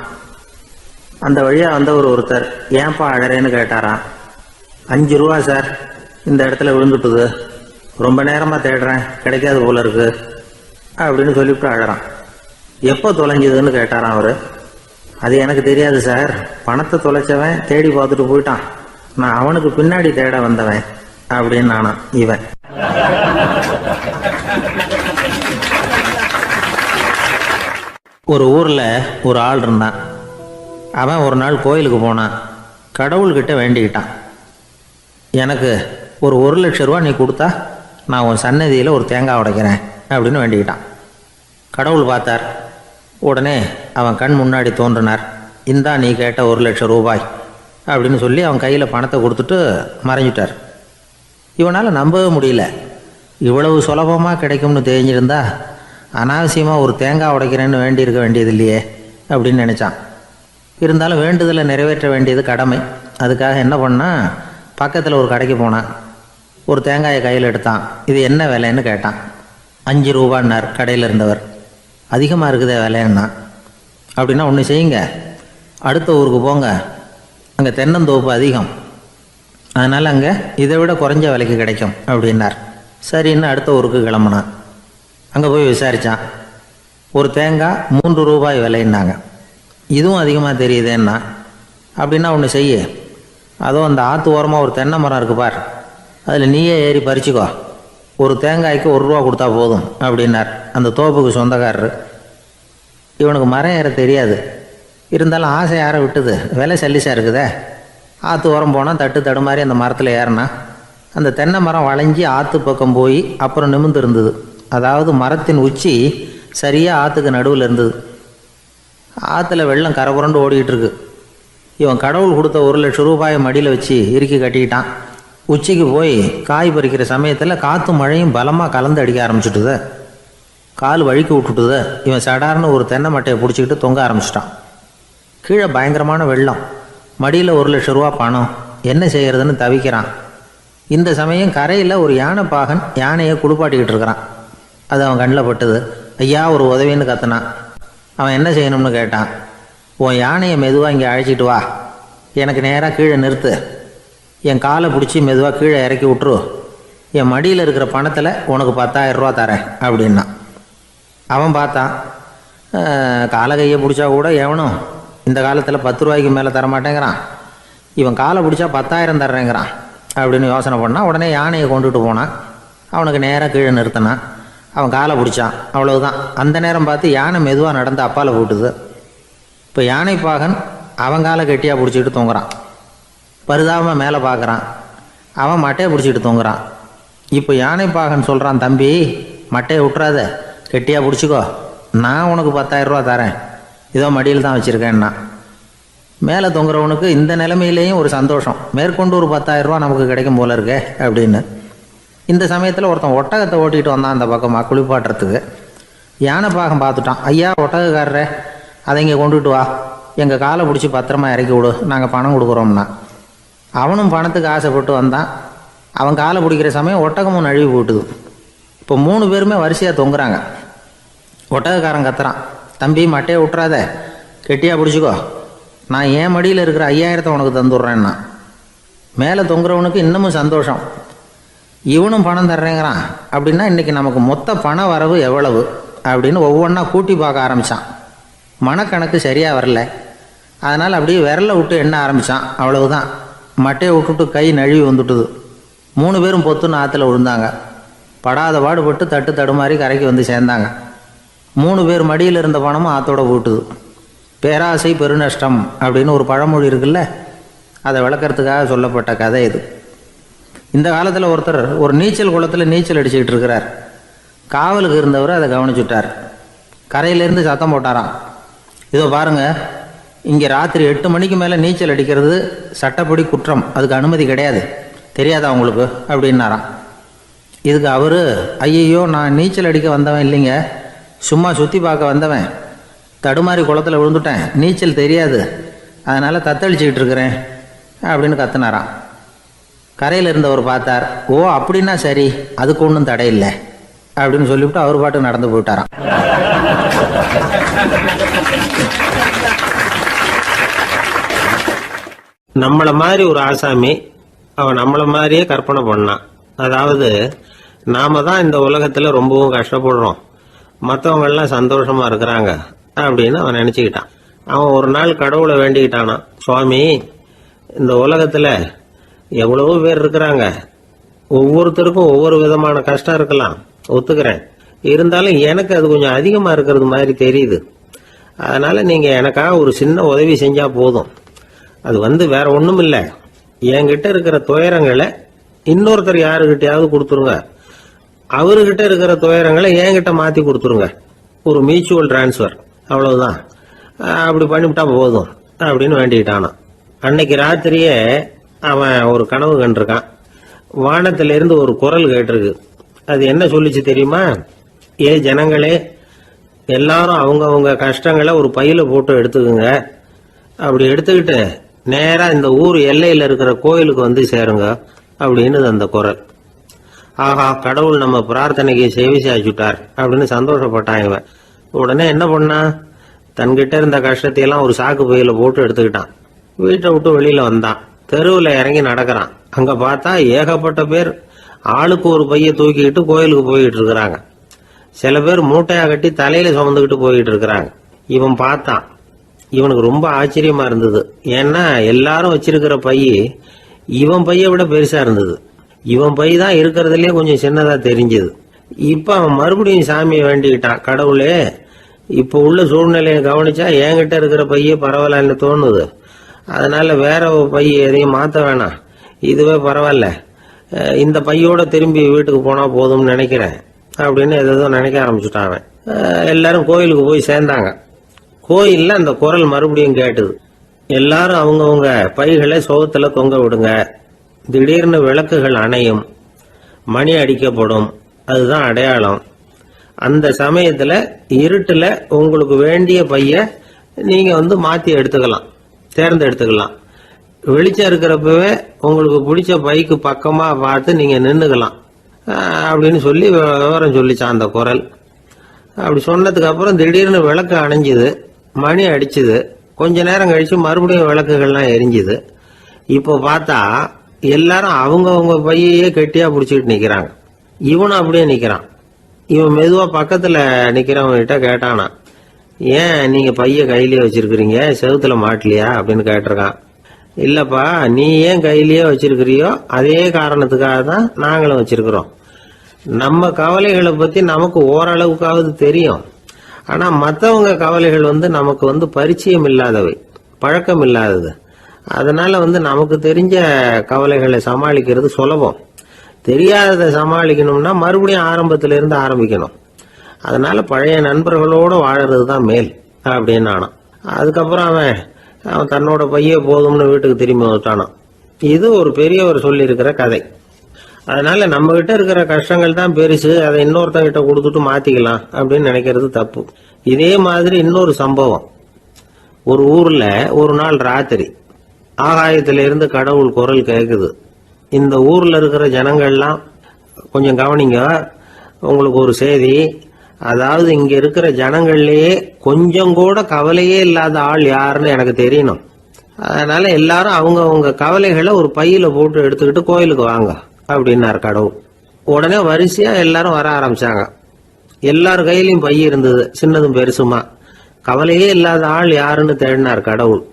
அந்த வழியா வந்தவர் ஒருத்தர், ஏன்பா அழறேன்னு கேட்டாராம். 5 ரூபா சார், இந்த இடத்துல விழுந்துட்டுது, ரொம்ப நேரமா தேடுறேன், கிடைக்காது போல இருக்கு அப்படின்னு சொல்லிவிட்டு அழறான். எப்போ தொலைஞ்சதுன்னு கேட்டாராம் அவரு. அது எனக்கு தெரியாது சார், பணத்தை தொலைச்சவன் தேடி பார்த்துட்டு போயிட்டான், நான் அவனுக்கு பின்னாடி தேட வந்தவன் அப்படின்னு நானா இவன். ஒரு ஊர்ல ஒரு ஆள் இருந்தான். அவன் ஒரு நாள் கோயிலுக்கு போனான். கடவுள்கிட்ட வேண்டிக்கிட்டான், எனக்கு ஒரு 1,00,000 ரூபா நீ கொடுத்தா நான் உன் சன்னதியில் ஒரு தேங்காய் உடைக்கிறேன் அப்படின்னு வேண்டிக்கிட்டான். கடவுள் பார்த்தார். உடனே அவன் கண் முன்னாடி தோன்றினார். இந்தா நீ கேட்ட 1,00,000 ரூபாய் அப்படின்னு சொல்லி அவன் கையில் பணத்தை கொடுத்துட்டு மறைஞ்சிட்டார். இவனால் நம்பவே முடியல. இவ்வளவு சுலபமாக கிடைக்கும்னு தெரிஞ்சிருந்தா அனாவசியமாக ஒரு தேங்காய் உடைக்கிறேன்னு வேண்டியிருக்க வேண்டியது இல்லையே அப்படின்னு நினச்சான். இருந்தாலும் வேண்டுதலை நிறைவேற்ற வேண்டியது கடமை. அதுக்காக என்ன பண்ணால், பக்கத்தில் ஒரு கடைக்கு போனான். ஒரு தேங்காயை கையில் எடுத்தான். இது என்ன விலைன்னு கேட்டான். 5 ரூபான்னார் கடையில் இருந்தவர். அதிகமாக இருக்குதே விலைன்னா. அப்படின்னா ஒன்று செய்யுங்க, அடுத்த ஊருக்கு போங்க, அங்கே தென்னந்தோப்பு அதிகம், அதனால் அங்கே இதை விட குறைஞ்ச விலைக்கு கிடைக்கும் அப்படின்னார். சரின்னு அடுத்த ஊருக்கு கிளம்புனான். அங்கே போய் விசாரித்தான். ஒரு தேங்காய் 3 ரூபாய் விலைன்னாங்க. இதுவும் அதிகமாக தெரியுதேன்னா. அப்படின்னா ஒன்று செய்ய, அதோ அந்த ஆற்று ஓரமாக ஒரு தென்னை மரம் இருக்கு பார், அதில் நீயே ஏறி பறிச்சுக்கோ, ஒரு தேங்காய்க்கு 1 ரூபா கொடுத்தா போதும் அப்படின்னார் அந்த தோப்புக்கு சொந்தக்காரரு. இவனுக்கு மரம் ஏற தெரியாது, இருந்தாலும் ஆசை யார விட்டுது, விலை சல்லிசாக இருக்குதே. ஆற்று ஓரம் போனால் தட்டு தடுமாறி அந்த மரத்தில் ஏறினா அந்த தென்னை மரம் வளைஞ்சி ஆற்று பக்கம் போய் அப்புறம் நிமிர்ந்து இருந்தது. அதாவது மரத்தின் உச்சி சரியாக ஆற்றுக்கு நடுவில் இருந்தது. ஆற்றுல வெள்ளம் கரை புரண்டு ஓடிக்கிட்டு இருக்கு. இவன் கடவுள் கொடுத்த 1,00,000 ரூபாயை மடியில் வச்சு இறுக்கி கட்டிக்கிட்டான். உச்சிக்கு போய் காய் பறிக்கிற சமயத்தில் காற்று மழையும் பலமாக கலந்து அடிக்க ஆரம்பிச்சுட்டுது. கால் வழுக்கி விட்டுட்டுது. இவன் சடார்னு ஒரு தென்னை மட்டையை பிடிச்சிக்கிட்டு தொங்க ஆரம்பிச்சிட்டான். கீழே பயங்கரமான வெள்ளம், மடியில் 1,00,000 ரூபா பணம், என்ன செய்கிறதுன்னு தவிக்கிறான். இந்த சமயம் கரையில் ஒரு யானைப்பாகன் யானையை குளிப்பாட்டிக்கிட்டு இருக்கிறான். அது அவன் கண்ணில் பட்டுது. ஐயா ஒரு உதவின்னு கத்துனான். அவன் என்ன செய்யணும்னு கேட்டான். உன் யானையை மெதுவாக இங்கே அழைச்சிட்டு வா, எனக்கு நேராக கீழே நிறுத்து, என் காலை பிடிச்சி மெதுவாக கீழே இறக்கி விட்டுரு, என் மடியில் இருக்கிற பணத்தில் உனக்கு 10,000 ரூபா தரேன் அப்படின்னா. அவன் பார்த்தான். காலை கையை பிடிச்சா கூட எவனும் இந்த காலத்தில் 10 ரூபாய்க்கு மேலே தரமாட்டேங்கிறான், இவன் காலை பிடிச்சா 10,000 தர்றேங்கிறான் அப்படின்னு யோசனை பண்ணான். உடனே யானையை கொண்டுட்டு போனான். அவனுக்கு நேராக கீழே நிறுத்தினான். அவன் காலை பிடிச்சான். அவ்வளவுதான். அந்த நேரம் பார்த்து யானை மெதுவாக நடந்து அப்பால் போட்டுது. இப்போ யானைப்பாகன் அவன் காலை கெட்டியாக பிடிச்சிக்கிட்டு தொங்குறான். பரிதாபமாக மேலே பார்க்குறான். அவன் மட்டையை பிடிச்சிக்கிட்டு தொங்குறான். இப்போ யானைப்பாகன் சொல்கிறான், தம்பி மட்டையை விட்டுறாத, கெட்டியாக பிடிச்சிக்கோ, நான் உனக்கு 10,000 ரூபா தரேன், இதோ மடியில் தான் வச்சுருக்கேன்னா. மேலே தொங்குறவனுக்கு இந்த நிலைமையிலேயும் ஒரு சந்தோஷம், மேற்கொண்டு ஒரு 10,000 ரூபா நமக்கு கிடைக்கும் போல இருக்கே அப்படின்னு. இந்த சமயத்தில் ஒருத்தன் ஒட்டகத்தை ஓட்டிகிட்டு வந்தான் அந்த பக்கமாக குளிப்பாட்டுறதுக்கு. யானைப்பாகன் பார்த்துட்டான். ஐயா ஒட்டகக்காரரே, அதை இங்கே கொண்டுட்டு வா, எங்கள் காலை பிடிச்சி பத்திரமா இறக்கி விடு, நாங்கள் பணம் கொடுக்குறோம்னா. அவனும் பணத்துக்கு ஆசைப்பட்டு வந்தான். அவன் காலை பிடிக்கிற சமயம் ஒட்டகமும் நழுவி போட்டுது. இப்போ 3 பேருமே வரிசையாக தொங்குறாங்க. ஒட்டகக்காரன் கத்துறான், தம்பி மட்டையை விட்டுறாத, கெட்டியாக பிடிச்சிக்கோ, நான் என் மடியில் இருக்கிற 5,000 உனக்கு தந்துடுறேன்னா. மேலே தொங்குறவனுக்கு இன்னமும் சந்தோஷம், இவனும் பணம் தர்றேங்கிறான். அப்படின்னா இன்றைக்கி நமக்கு மொத்த பண வரவு எவ்வளவு அப்படின்னு ஒவ்வொன்றா கூட்டி பார்க்க ஆரம்பித்தான். மனக்கணக்கு சரியாக வரல. அதனால் அப்படியே விரலை விட்டு எண்ண ஆரம்பித்தான். அவ்வளவுதான். மட்டையை விட்டுட்டு கை நழுவி வந்துட்டுது. 3 பேரும் பொத்துன்னு ஆற்றுல விழுந்தாங்க. படாத பாடுபட்டு தட்டு தடுமாறி கரைக்கு வந்து சேர்ந்தாங்க. 3 பேர் மடியில் இருந்த பணமும் ஆற்றோட போட்டுது. பேராசை பெருநஷ்டம் அப்படின்னு ஒரு பழமொழி இருக்குல்ல, அதை விளக்கறதுக்காக சொல்லப்பட்ட கதை இது. இந்த காலத்தில் ஒருத்தர் ஒரு நீச்சல் குளத்தில் நீச்சல் அடிச்சுக்கிட்டு இருக்கிறார். காவலுக்கு இருந்தவர் அதை கவனிச்சுட்டார். கரையிலேருந்து சத்தம் போட்டாராம், இதோ பாருங்க, இங்கே ராத்திரி 8 மணிக்கு மேலே நீச்சல் அடிக்கிறது சட்டப்படி குற்றம், அதுக்கு அனுமதி கிடையாது, தெரியாதா உங்களுக்கு அப்படின்னாராம். இதுக்கு அவர், ஐயையோ நான் நீச்சல் அடிக்க வந்தவன் இல்லைங்க, சும்மா சுற்றி பார்க்க வந்தவன், தடுமாறி குளத்தில் விழுந்துட்டேன், நீச்சல் தெரியாது, அதனால் தத்தளிச்சுக்கிட்டு இருக்கிறேன் அப்படின்னு கத்துனாராம். கரையில் இருந்தவர் பார்த்தார், ஓ அப்படின்னா சரி, அதுக்கு ஒன்றும் தடை இல்லை அப்படின்னு சொல்லிவிட்டு அவர் பாட்டு நடந்து போயிட்டாராம். நம்மள மாதிரி ஒரு ஆசாமி அவன் நம்மள மாதிரியே கற்பனை பண்ணான். அதாவது நாம தான் இந்த உலகத்துல ரொம்பவும் கஷ்டப்படுறோம், மற்றவங்க எல்லாம் சந்தோஷமா இருக்கிறாங்க அப்படின்னு அவன் நினைச்சுக்கிட்டான். அவன் ஒரு நாள் கடவுளை வேண்டிக்கிட்டானா, சுவாமி, இந்த உலகத்துல எவ்வளவோ பேர் இருக்கிறாங்க, ஒவ்வொருத்தருக்கும் ஒவ்வொரு விதமான கஷ்டம் இருக்கலாம், ஒத்துக்கிறேன், இருந்தாலும் எனக்கு அது கொஞ்சம் அதிகமா இருக்கிறது மாதிரி தெரியுது, அதனால நீங்க எனக்காக ஒரு சின்ன உதவி செஞ்சா போதும். அது வேற ஒண்ணும் இல்லை, என்கிட்ட இருக்கிற துயரங்களை இன்னொருத்தர் யாருகிட்டயாவது கொடுத்துருங்க, அவர்கிட்ட இருக்கிற துயரங்களை என்கிட்ட மாத்தி கொடுத்துருங்க, ஒரு மியூச்சுவல் டிரான்ஸ்பர், அவ்வளவுதான், அப்படி பண்ணிவிட்டா போதும் அப்படின்னு வேண்டிக்கிட்டானான். அன்னைக்கு ராத்திரியே அவன் ஒரு கனவு கண்டிருக்கான். வானத்திலிருந்து ஒரு குரல் கேட்டிருக்கு. அது என்ன சொல்லிச்சு தெரியுமா? ஏ ஜனங்களே, எல்லாரும் அவங்கவுங்க கஷ்டங்களை ஒரு பையில போட்டு எடுத்துக்குங்க, அப்படி எடுத்துக்கிட்டு நேரா இந்த ஊர் எல்லையில இருக்கிற கோயிலுக்கு வந்து சேருங்க அப்படின்னு அந்த குரல். ஆஹா, கடவுள் நம்ம பிரார்த்தனைக்கு செவி சாய்ச்சுட்டார் அப்படின்னு சந்தோஷப்பட்டான் இவன். உடனே என்ன பண்ணா, தன்கிட்ட இருந்த கஷ்டத்தையெல்லாம் ஒரு சாக்கு பையில போட்டு எடுத்துக்கிட்டான். வீட்டை விட்டு வெளியில வந்தான். தெருவில் இறங்கி நடக்கிறான். அங்க பார்த்தா ஏகப்பட்ட பேர் ஆளுக்கு ஒரு பைய தூக்கிக்கிட்டு கோயிலுக்கு போயிட்டு இருக்கிறாங்க. சில பேர் மூட்டையா கட்டி தலையில சுமந்துக்கிட்டு போயிட்டு இருக்கிறாங்க. இவன் பார்த்தான். இவனுக்கு ரொம்ப ஆச்சரியமா இருந்தது. ஏன்னா எல்லாரும் வச்சிருக்கிற பைய இவன் பைய விட பெருசா இருந்தது. இவன் பை தான் இருக்கிறதுலயே கொஞ்சம் சின்னதா தெரிஞ்சது. இப்ப அவன் மறுபடியும் சாமியை வேண்டிக்கிட்டான், கடவுளே, இப்ப உள்ள சூழ்நிலையை கவனிச்சா என்கிட்ட இருக்கிற பைய பரவாயில்லன்னு தோணுது, அதனால வேற பைய எதையும் மாத்த வேணாம், இதுவே பரவாயில்ல, இந்த பையோட திரும்பி வீட்டுக்கு போனா போதும்னு நினைக்கிறேன் அப்படின்னு ஏதோ நினைக்க ஆரம்பிச்சுட்டான் அவன். எல்லாரும் கோயிலுக்கு போய் சேர்ந்தாங்க. கோயில்ல அந்த குரல் மறுபடியும் கேட்டுது. எல்லாரும் அவங்கவுங்க பைகளை சோகத்துல தொங்க விடுங்க, திடீர்னு விளக்குகள் அணையும், மணி அடிக்கப்படும், அதுதான் அடையாளம். அந்த சமயத்துல இருட்டுல உங்களுக்கு வேண்டிய பைய நீங்க மாத்தி எடுத்துக்கலாம், தேர்ந்தெடுத்துக்கலாம். வெளிச்சம் இருக்கிறப்பவே உங்களுக்கு பிடிச்ச பைக்கு பக்கமா பார்த்து நீங்க நின்னுக்கலாம் அப்படின்னு சொல்லி விவரம் சொல்லிச்சான் அந்த குரல். அப்படி சொன்னதுக்கு அப்புறம் திடீர்னு விளக்கு அணைஞ்சுது, மணி அடிச்சுது. கொஞ்ச நேரம் கழிச்சு மறுபடியும் விளக்குகள்லாம் எரிஞ்சுது. இப்போ பார்த்தா எல்லாரும் அவங்கவுங்க பையையே கெட்டியா பிடிச்சிட்டு நிக்கிறாங்க. இவனும் அப்படியே நிக்கிறான். இவன் மெதுவா பக்கத்துல நிக்கிறவன்கிட்ட கேட்டானா, ஏன் நீங்க பைய கையிலேயே வச்சிருக்கிறீங்க, செவுத்துல மாட்டலையா அப்படின்னு கேட்டிருக்கான். இல்லப்பா, நீ ஏன் கையிலேயே வச்சிருக்கிறியோ அதே காரணத்துக்காக தான் நாங்களும் வச்சிருக்கிறோம். நம்ம கவலைகளை பத்தி நமக்கு ஓரளவுக்காவது தெரியும், ஆனா மற்றவங்க கவலைகள் நமக்கு பரிச்சயம் இல்லாதவை, பழக்கம் இல்லாதது. அதனால நமக்கு தெரிஞ்ச கவலைகளை சமாளிக்கிறது சுலபம். தெரியாததை சமாளிக்கணும்னா மறுபடியும் ஆரம்பத்திலிருந்து ஆரம்பிக்கணும். அதனால பழைய நண்பர்களோட வாழறது தான் மேல் அப்படின்னு ஆனான். அதுக்கப்புறம் அவன் தன்னோட பைய போதும்னு வீட்டுக்கு திரும்பி வந்துட்டானான். இது ஒரு பெரியவர் சொல்லி இருக்கிற கதை. அதனால நம்ம கிட்ட இருக்கிற கஷ்டங்கள் தான் பெருசு, அதை இன்னொருத்தங்கிட்ட கொடுத்துட்டு மாத்திக்கலாம் அப்படின்னு நினைக்கிறது தப்பு. இதே மாதிரி இன்னொரு சம்பவம். ஒரு ஊர்ல ஒரு நாள் ராத்திரி ஆகாயத்திலிருந்து கடவுள் குரல் கேக்குது. இந்த ஊர்ல இருக்கிற ஜனங்கள்லாம் கொஞ்சம் கவனிங்க, உங்களுக்கு ஒரு செய்தி. அதாவது இங்க இருக்கிற ஜனங்கள்லயே கொஞ்சம் கூட கவலையே இல்லாத ஆள் யாருன்னு எனக்கு தெரியணும். அதனால எல்லாரும் அவங்க கவலைகளை ஒரு பையில போட்டு எடுத்துக்கிட்டு கோயிலுக்கு வாங்க அப்படின்னாரு கடவுள். உடனே வரிசையா எல்லாரும் வர ஆரம்பிச்சாங்க. எல்லார் கையிலயும் பை இருந்தது, சின்னதும் பெருசுமா. கவலையே இல்லாத ஆள் யாருன்னு தேடினார் கடவுள்.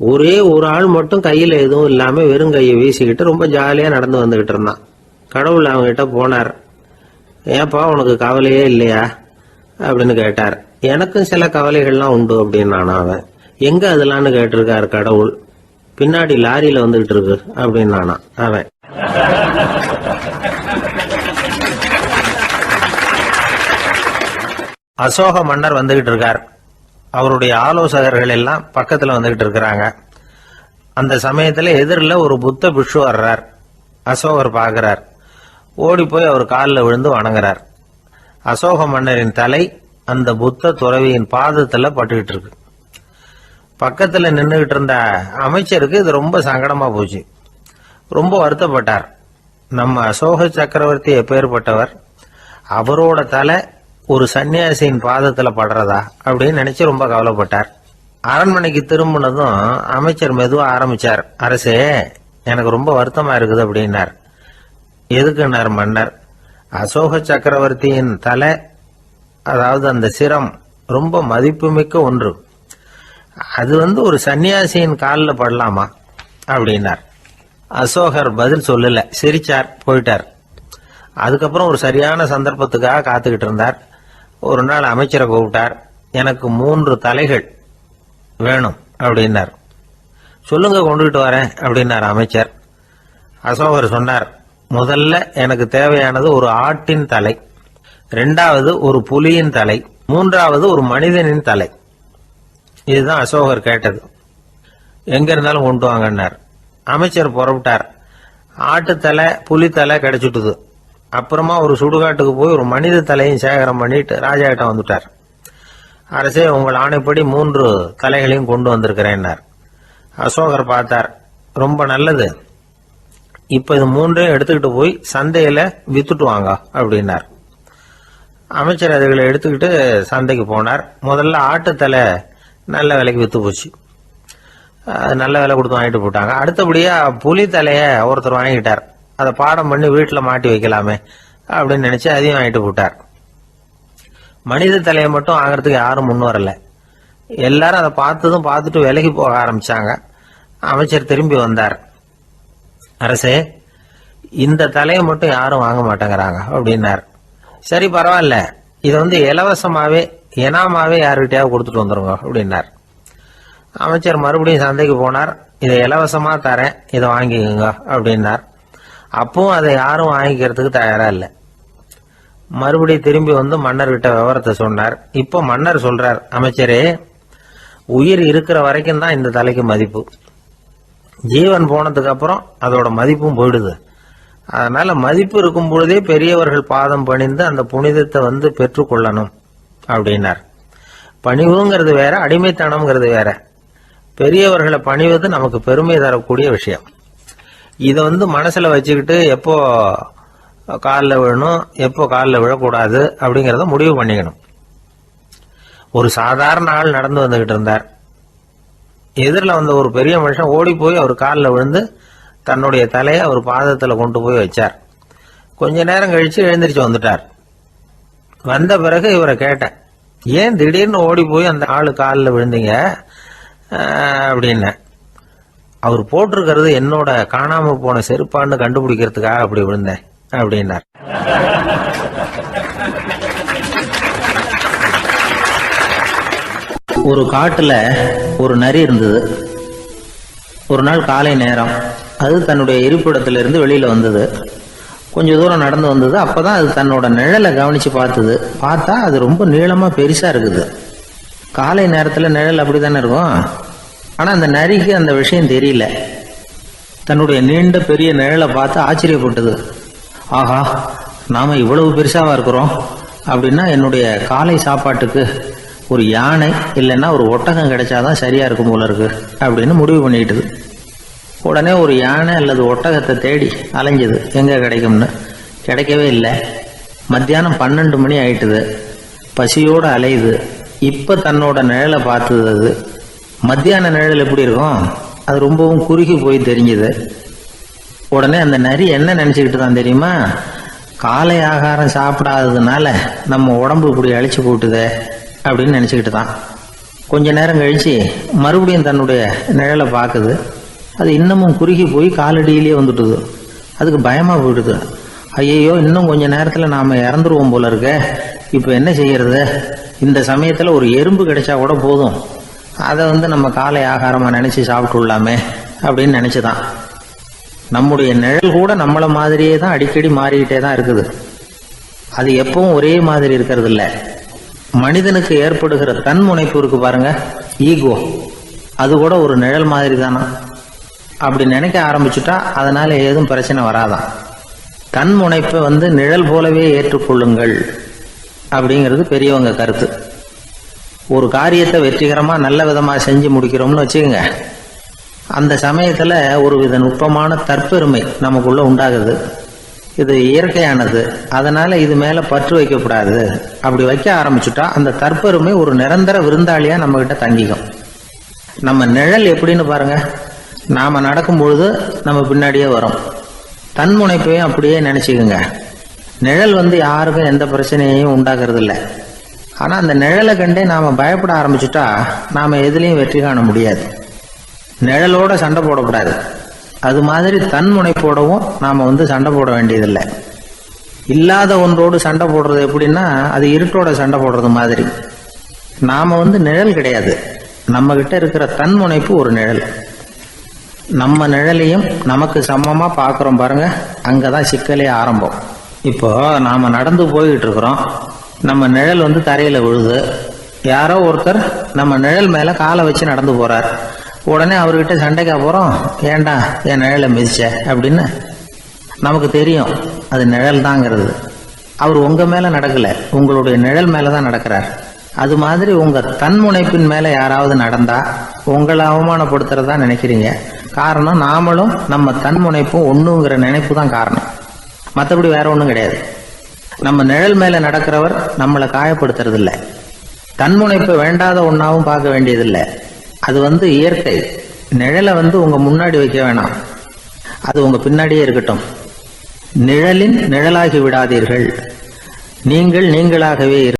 ஒரே ஒரு ஆள் மட்டும் கையில எதுவும் இல்லாம வெறும் கையை வீசிக்கிட்டு ரொம்ப ஜாலியா நடந்து வந்துகிட்டு இருந்தான். கடவுள் அவங்ககிட்ட போனார். ஏப்பா, உனக்கு கவலையே இல்லையா அப்படின்னு கேட்டார். எனக்கும் சில கவலைகள்லாம் உண்டு அப்படின்னானா அவன். எங்க அதெல்லாம்னு கேட்டிருக்காரு கடவுள். பின்னாடி லாரியில வந்துகிட்டு இருக்கு அப்படின்னானா அவன். அசோக மன்னர் வந்துகிட்டு இருக்கார். அவருடைய ஆலோசகர்கள் எல்லாம் பக்கத்துல வந்துகிட்டு இருக்கிறாங்க. அந்த சமயத்துல எதிரில் ஒரு புத்த பிக்ஷு வர்றார். அசோகர் பார்க்கிறார். ஓடி போய் அவர் காலில் விழுந்து வணங்குறார். அசோக மன்னரின் தலை அந்த புத்த துறவியின் பாதத்துல பட்டுக்கிட்டு இருக்கு. பக்கத்துல நின்றுகிட்டு இருந்த அமைச்சருக்கு இது ரொம்ப சங்கடமா போச்சு. ரொம்ப வருத்தப்பட்டார். நம்ம அசோக சக்கரவர்த்தி எப்பேற்பட்டவர், அவரோட தலை ஒரு சன்னியாசியின் பாதத்துல படுறதா அப்படின்னு நினைச்சு ரொம்ப கவலைப்பட்டார். அரண்மனைக்கு திரும்பினதும் அமைச்சர் மெதுவா ஆரம்பிச்சார். அரசே, எனக்கு ரொம்ப வருத்தமா இருக்குது அப்படின்னார். எதுக்குன்னார் மன்னர். அசோக சக்கரவர்த்தியின் தலை, அதாவது அந்த சிரம், ரொம்ப மதிப்புமிக்க ஒன்று. அது ஒரு சன்னியாசியின் காலில் படலாமா அப்படின்னார். அசோகர் பதில் சொல்லல, சிரிச்சார், போயிட்டார். அதுக்கப்புறம் ஒரு சரியான சந்தர்ப்பத்துக்காக காத்துக்கிட்டு இருந்தார். ஒரு நாள் அமைச்சரை கூப்பிட்டார். எனக்கு 3 தலைகள் வேணும் அப்படின்னார். சொல்லுங்க, கொண்டுகிட்டு வரேன் அப்படின்னார் அமைச்சர். அசோகர் சொன்னார், முதல்ல எனக்கு தேவையானது ஒரு ஆட்டின் தலை, 2வது ஒரு புலியின் தலை, 3வது ஒரு மனிதனின் தலை. இதுதான் அசோகர் கேட்டது. எங்க இருந்தாலும் கொண்டு வாங்கன்னார். அமைச்சர் புறப்பட்டார். ஆட்டுத்தலை, புலித்தலை கிடைச்சிட்டுது. அப்புறமா ஒரு சுடுகாட்டுக்கு போய் ஒரு மனித தலையும் சேகரம் பண்ணிட்டு ராஜா கிட்ட வந்துட்டார். அரசே, உங்கள் ஆணைப்படி 3 தலைகளையும் கொண்டு வந்திருக்கிறேன்னார். அசோகர் பார்த்தார். ரொம்ப நல்லது, இப்ப இது 3ஐயும் எடுத்துக்கிட்டு போய் சந்தையில வித்துட்டு வாங்க அப்படின்னார். அமைச்சர் அதுகளை எடுத்துக்கிட்டு சந்தைக்கு போனார். முதல்ல ஆட்டுத்தலை நல்ல விலைக்கு வித்து போச்சு. நல்ல விலை கொடுத்து வாங்கிட்டு போட்டாங்க. அடுத்தபடியா புலி தலைய ஒருத்தர் வாங்கிட்டார். அதை பாடம் பண்ணி வீட்டில் மாட்டி வைக்கலாமே அப்படின்னு நினைச்சு அதையும் வாங்கிட்டு போட்டார். மனித தலையை மட்டும் வாங்கறதுக்கு யாரும் முன் வரல. எல்லாரும் அதை பார்த்துட்டு விலைக்கு போக ஆரம்பிச்சாங்க. அமைச்சர் திரும்பி வந்தார். அரசே, இந்த தலையை மட்டும் யாரும் வாங்க மாட்டேங்கிறாங்க அப்படின்னார். சரி, பரவாயில்ல, இதை இலவசமாவே எனாமாவே யாருக்கிட்டையாவது கொடுத்துட்டு வந்துருங்க அப்படின்னார். அமைச்சர் மறுபடியும் சந்தைக்கு போனார். இதை இலவசமா தரேன், இதை வாங்கிக்கோங்க அப்படின்னார். அப்பவும் அதை யாரும் வாங்கிக்கிறதுக்கு தயாரா இல்லை. மறுபடியும் திரும்பி மன்னர்கிட்ட விவரத்தை சொன்னார். இப்போ மன்னர் சொல்றார், அமைச்சரே, உயிர் இருக்கிற வரைக்கும் தான் இந்த தலைக்கு மதிப்பு. ஜீவன் போனதுக்கு அப்புறம் அதோட மதிப்பும் போயிடுது. அதனால மதிப்பு இருக்கும் பொழுதே பெரியவர்கள் பாதம் பணிந்து அந்த புனிதத்தை பெற்றுக்கொள்ளணும் அப்படின்னார். பணிவுங்கிறது வேற, அடிமைத்தனம்ங்கிறது வேற. பெரியவர்களை பணிவது நமக்கு பெருமை தரக்கூடிய விஷயம். இதை மனசுல வச்சுக்கிட்டு எப்போ காலில் விழணும், எப்போ காலில் விழக்கூடாது அப்படிங்கிறத முடிவு பண்ணிக்கணும். ஒரு சாதாரண ஆள் நடந்து வந்துகிட்டு இருந்தார். எதிரில் வந்த ஒரு பெரிய மனுஷன் ஓடி போய் அவர் காலில் விழுந்து தன்னுடைய தலையை அவர் பாதத்தில் கொண்டு போய் வச்சார். கொஞ்ச நேரம் கழிச்சு எழுந்திரிச்சு வந்துட்டார். வந்த பிறகு இவரை கேட்டேன், ஏன் திடீர்னு ஓடி போய் அந்த ஆளு காலில் விழுந்தீங்க அப்படின்னு. அவர் போட்டிருக்கிறது என்னோட காணாம போன செருப்பான்னு கண்டுபிடிக்கிறதுக்காக அப்படி விழுந்தேன் அப்படின்னார். ஒரு காட்டுல ஒரு நரி இருந்தது. ஒரு நாள் காலை நேரம் அது தன்னுடைய இருப்பிடத்திலிருந்து வெளியில வந்தது. கொஞ்ச தூரம் நடந்து வந்தது. அப்பதான் அது தன்னோட நிழலை கவனிச்சு பார்த்தது. பார்த்தா அது ரொம்ப நீளமா பெருசா இருக்குது. காலை நேரத்துல நிழல் அப்படித்தானே இருக்கும். ஆனா அந்த நரிக்கு அந்த விஷயம் தெரியல. தன்னுடைய நீண்ட பெரிய நிழலை பார்த்து ஆச்சரியப்பட்டது. ஆஹா, நாம இவ்வளவு பெருசாவா இருக்கிறோம் அப்படின்னா என்னுடைய காலை சாப்பாட்டுக்கு ஒரு யானை இல்லைன்னா ஒரு ஒட்டகம் கிடைச்சாதான் சரியா இருக்கும் போல இருக்கு அப்படின்னு முடிவு பண்ணிக்கிட்டது. உடனே ஒரு யானை அல்லது ஒட்டகத்தை தேடி அலைஞ்சது, எங்க கிடைக்கும்னு. கிடைக்கவே இல்லை. மத்தியானம் 12 மணி ஆயிட்டுது. பசியோட அலையுது. இப்ப தன்னோட நிழலை பார்த்தது. அது மத்தியான நிழல் எப்படி இருக்கும், அது ரொம்பவும் குறுகி போய் தெரிஞ்சது. உடனே அந்த நரி என்ன நினைச்சுக்கிட்டு தான் தெரியுமா, காலை ஆகாரம் சாப்பிடாததுனால நம்ம உடம்பு இப்படி அழிச்சு போட்டுதே அப்படின்னு நினைச்சுக்கிட்டு தான். கொஞ்ச நேரம் கழிச்சு மறுபடியும் தன்னுடைய நிழலை பார்க்குது. அது இன்னமும் குறுகி போய் காலடியிலேயே வந்துட்டுது. அதுக்கு பயமா போயிடுது. ஐயோ, இன்னும் கொஞ்ச நேரத்துல நாம இறந்துருவோம் போல இருக்க, இப்ப என்ன செய்யறது இந்த சமயத்துல ஒரு எறும்பு கிடைச்சா கூட போதும், அதை நம்ம காலை ஆகாரமா நினைச்சு சாப்பிட்டுள்ளாமே அப்படின்னு நினைச்சுதான். நம்முடைய நிழல் கூட நம்மள மாதிரியே தான் அடிக்கடி மாறிக்கிட்டே தான் இருக்குது. அது எப்பவும் ஒரே மாதிரி இருக்கிறது இல்ல. மனிதனுக்கு ஏற்படுகிற தன்முனைப்பு இருக்கு பாருங்க, ஈகோ, அது கூட ஒரு நிழல் மாதிரி தானா. அப்படி நினைக்க ஆரம்பிச்சுட்டா அதனால ஏதும் பிரச்சனை வராதான். தன்முனைப்பை நிழல் போலவே ஏற்றுக்கொள்ளுங்கள் அப்படிங்கிறது பெரியவங்க கருத்து. ஒரு காரியத்தை வெற்றிகரமா நல்ல விதமா செஞ்சு முடிக்கிறோம்னு வச்சுக்கோங்க, அந்த சமயத்துல ஒரு வித நுட்பமான தற்பெருமை நமக்குள்ள உண்டாகுது. இது இயற்கையானது, அதனால இது மேல பற்று வைக்கக்கூடாது. அப்படி வைக்க ஆரம்பிச்சுட்டா அந்த தற்பெருமை ஒரு நிரந்தர விருந்தாளியா நம்ம கிட்ட தங்கிக்கும். நம்ம நிழல் எப்படின்னு பாருங்க, நாம நடக்கும் பொழுது நம்ம பின்னாடியே வரும். தன்முனைப்பையும் அப்படியே நினைச்சுக்குங்க. நிழல் யாருக்கும் எந்த பிரச்சனையையும் உண்டாக்குறது இல்லை. ஆனா அந்த நிழலை கண்டே நாம பயப்பட ஆரம்பிச்சுட்டா நாம எதுலையும் வெற்றி காண முடியாது. நிழலோட சண்டை போடக்கூடாது. அது மாதிரி தன்முனைப்போடவும் நாம சண்டை போட வேண்டியதில்லை. இல்லாத ஒன்றோடு சண்டை போடுறது எப்படின்னா, அது இருட்டோட சண்டை போடுறது மாதிரி. நாம நிழல் கிடையாது, நம்ம கிட்ட இருக்கிற தன்முனைப்பு ஒரு நிழல். நம்ம நிழலையும் நமக்கு சமமா பாக்குறோம் பாருங்க, அங்கதான் சிக்கலே ஆரம்பம். இப்போ நாம நடந்து போய்கிட்டு இருக்கிறோம், நம்ம நிழல் தரையில விழுது. யாரோ ஒருத்தர் நம்ம நிழல் மேல காலை வச்சு நடந்து போறார். உடனே அவர்கிட்ட சண்டைக்கா போறோம், ஏண்டா என் நிழலை மிதிச்ச அப்படின்னு. நமக்கு தெரியும் அது நிழல் தாங்கிறது. அவர் உங்க மேல நடக்கல, உங்களுடைய நிழல் மேலதான் நடக்கிறார். அது மாதிரி உங்க தன்முனைப்பின் மேல யாராவது நடந்தா உங்களை அவமானப்படுத்துறதா நினைக்கிறீங்க. காரணம், நாமளும் நம்ம தன்முனைப்பும் ஒண்ணுங்கிற நினைப்பு தான் காரணம், மற்றபடி வேற ஒண்ணும் கிடையாது. நம்ம நிழல் மேல நடக்கிறவர் நம்மளை காயப்படுத்துறது இல்லை. தன்முனைப்பை வேண்டாத ஒன்னாவும் பார்க்க வேண்டியதில்லை. அது இயற்கை. நிழலை உங்க முன்னாடி வைக்க வேணாம், அது உங்க பின்னாடியே இருக்கட்டும். நிழலின் நிழலாகி விடாதீர்கள், நீங்கள் நீங்களாகவே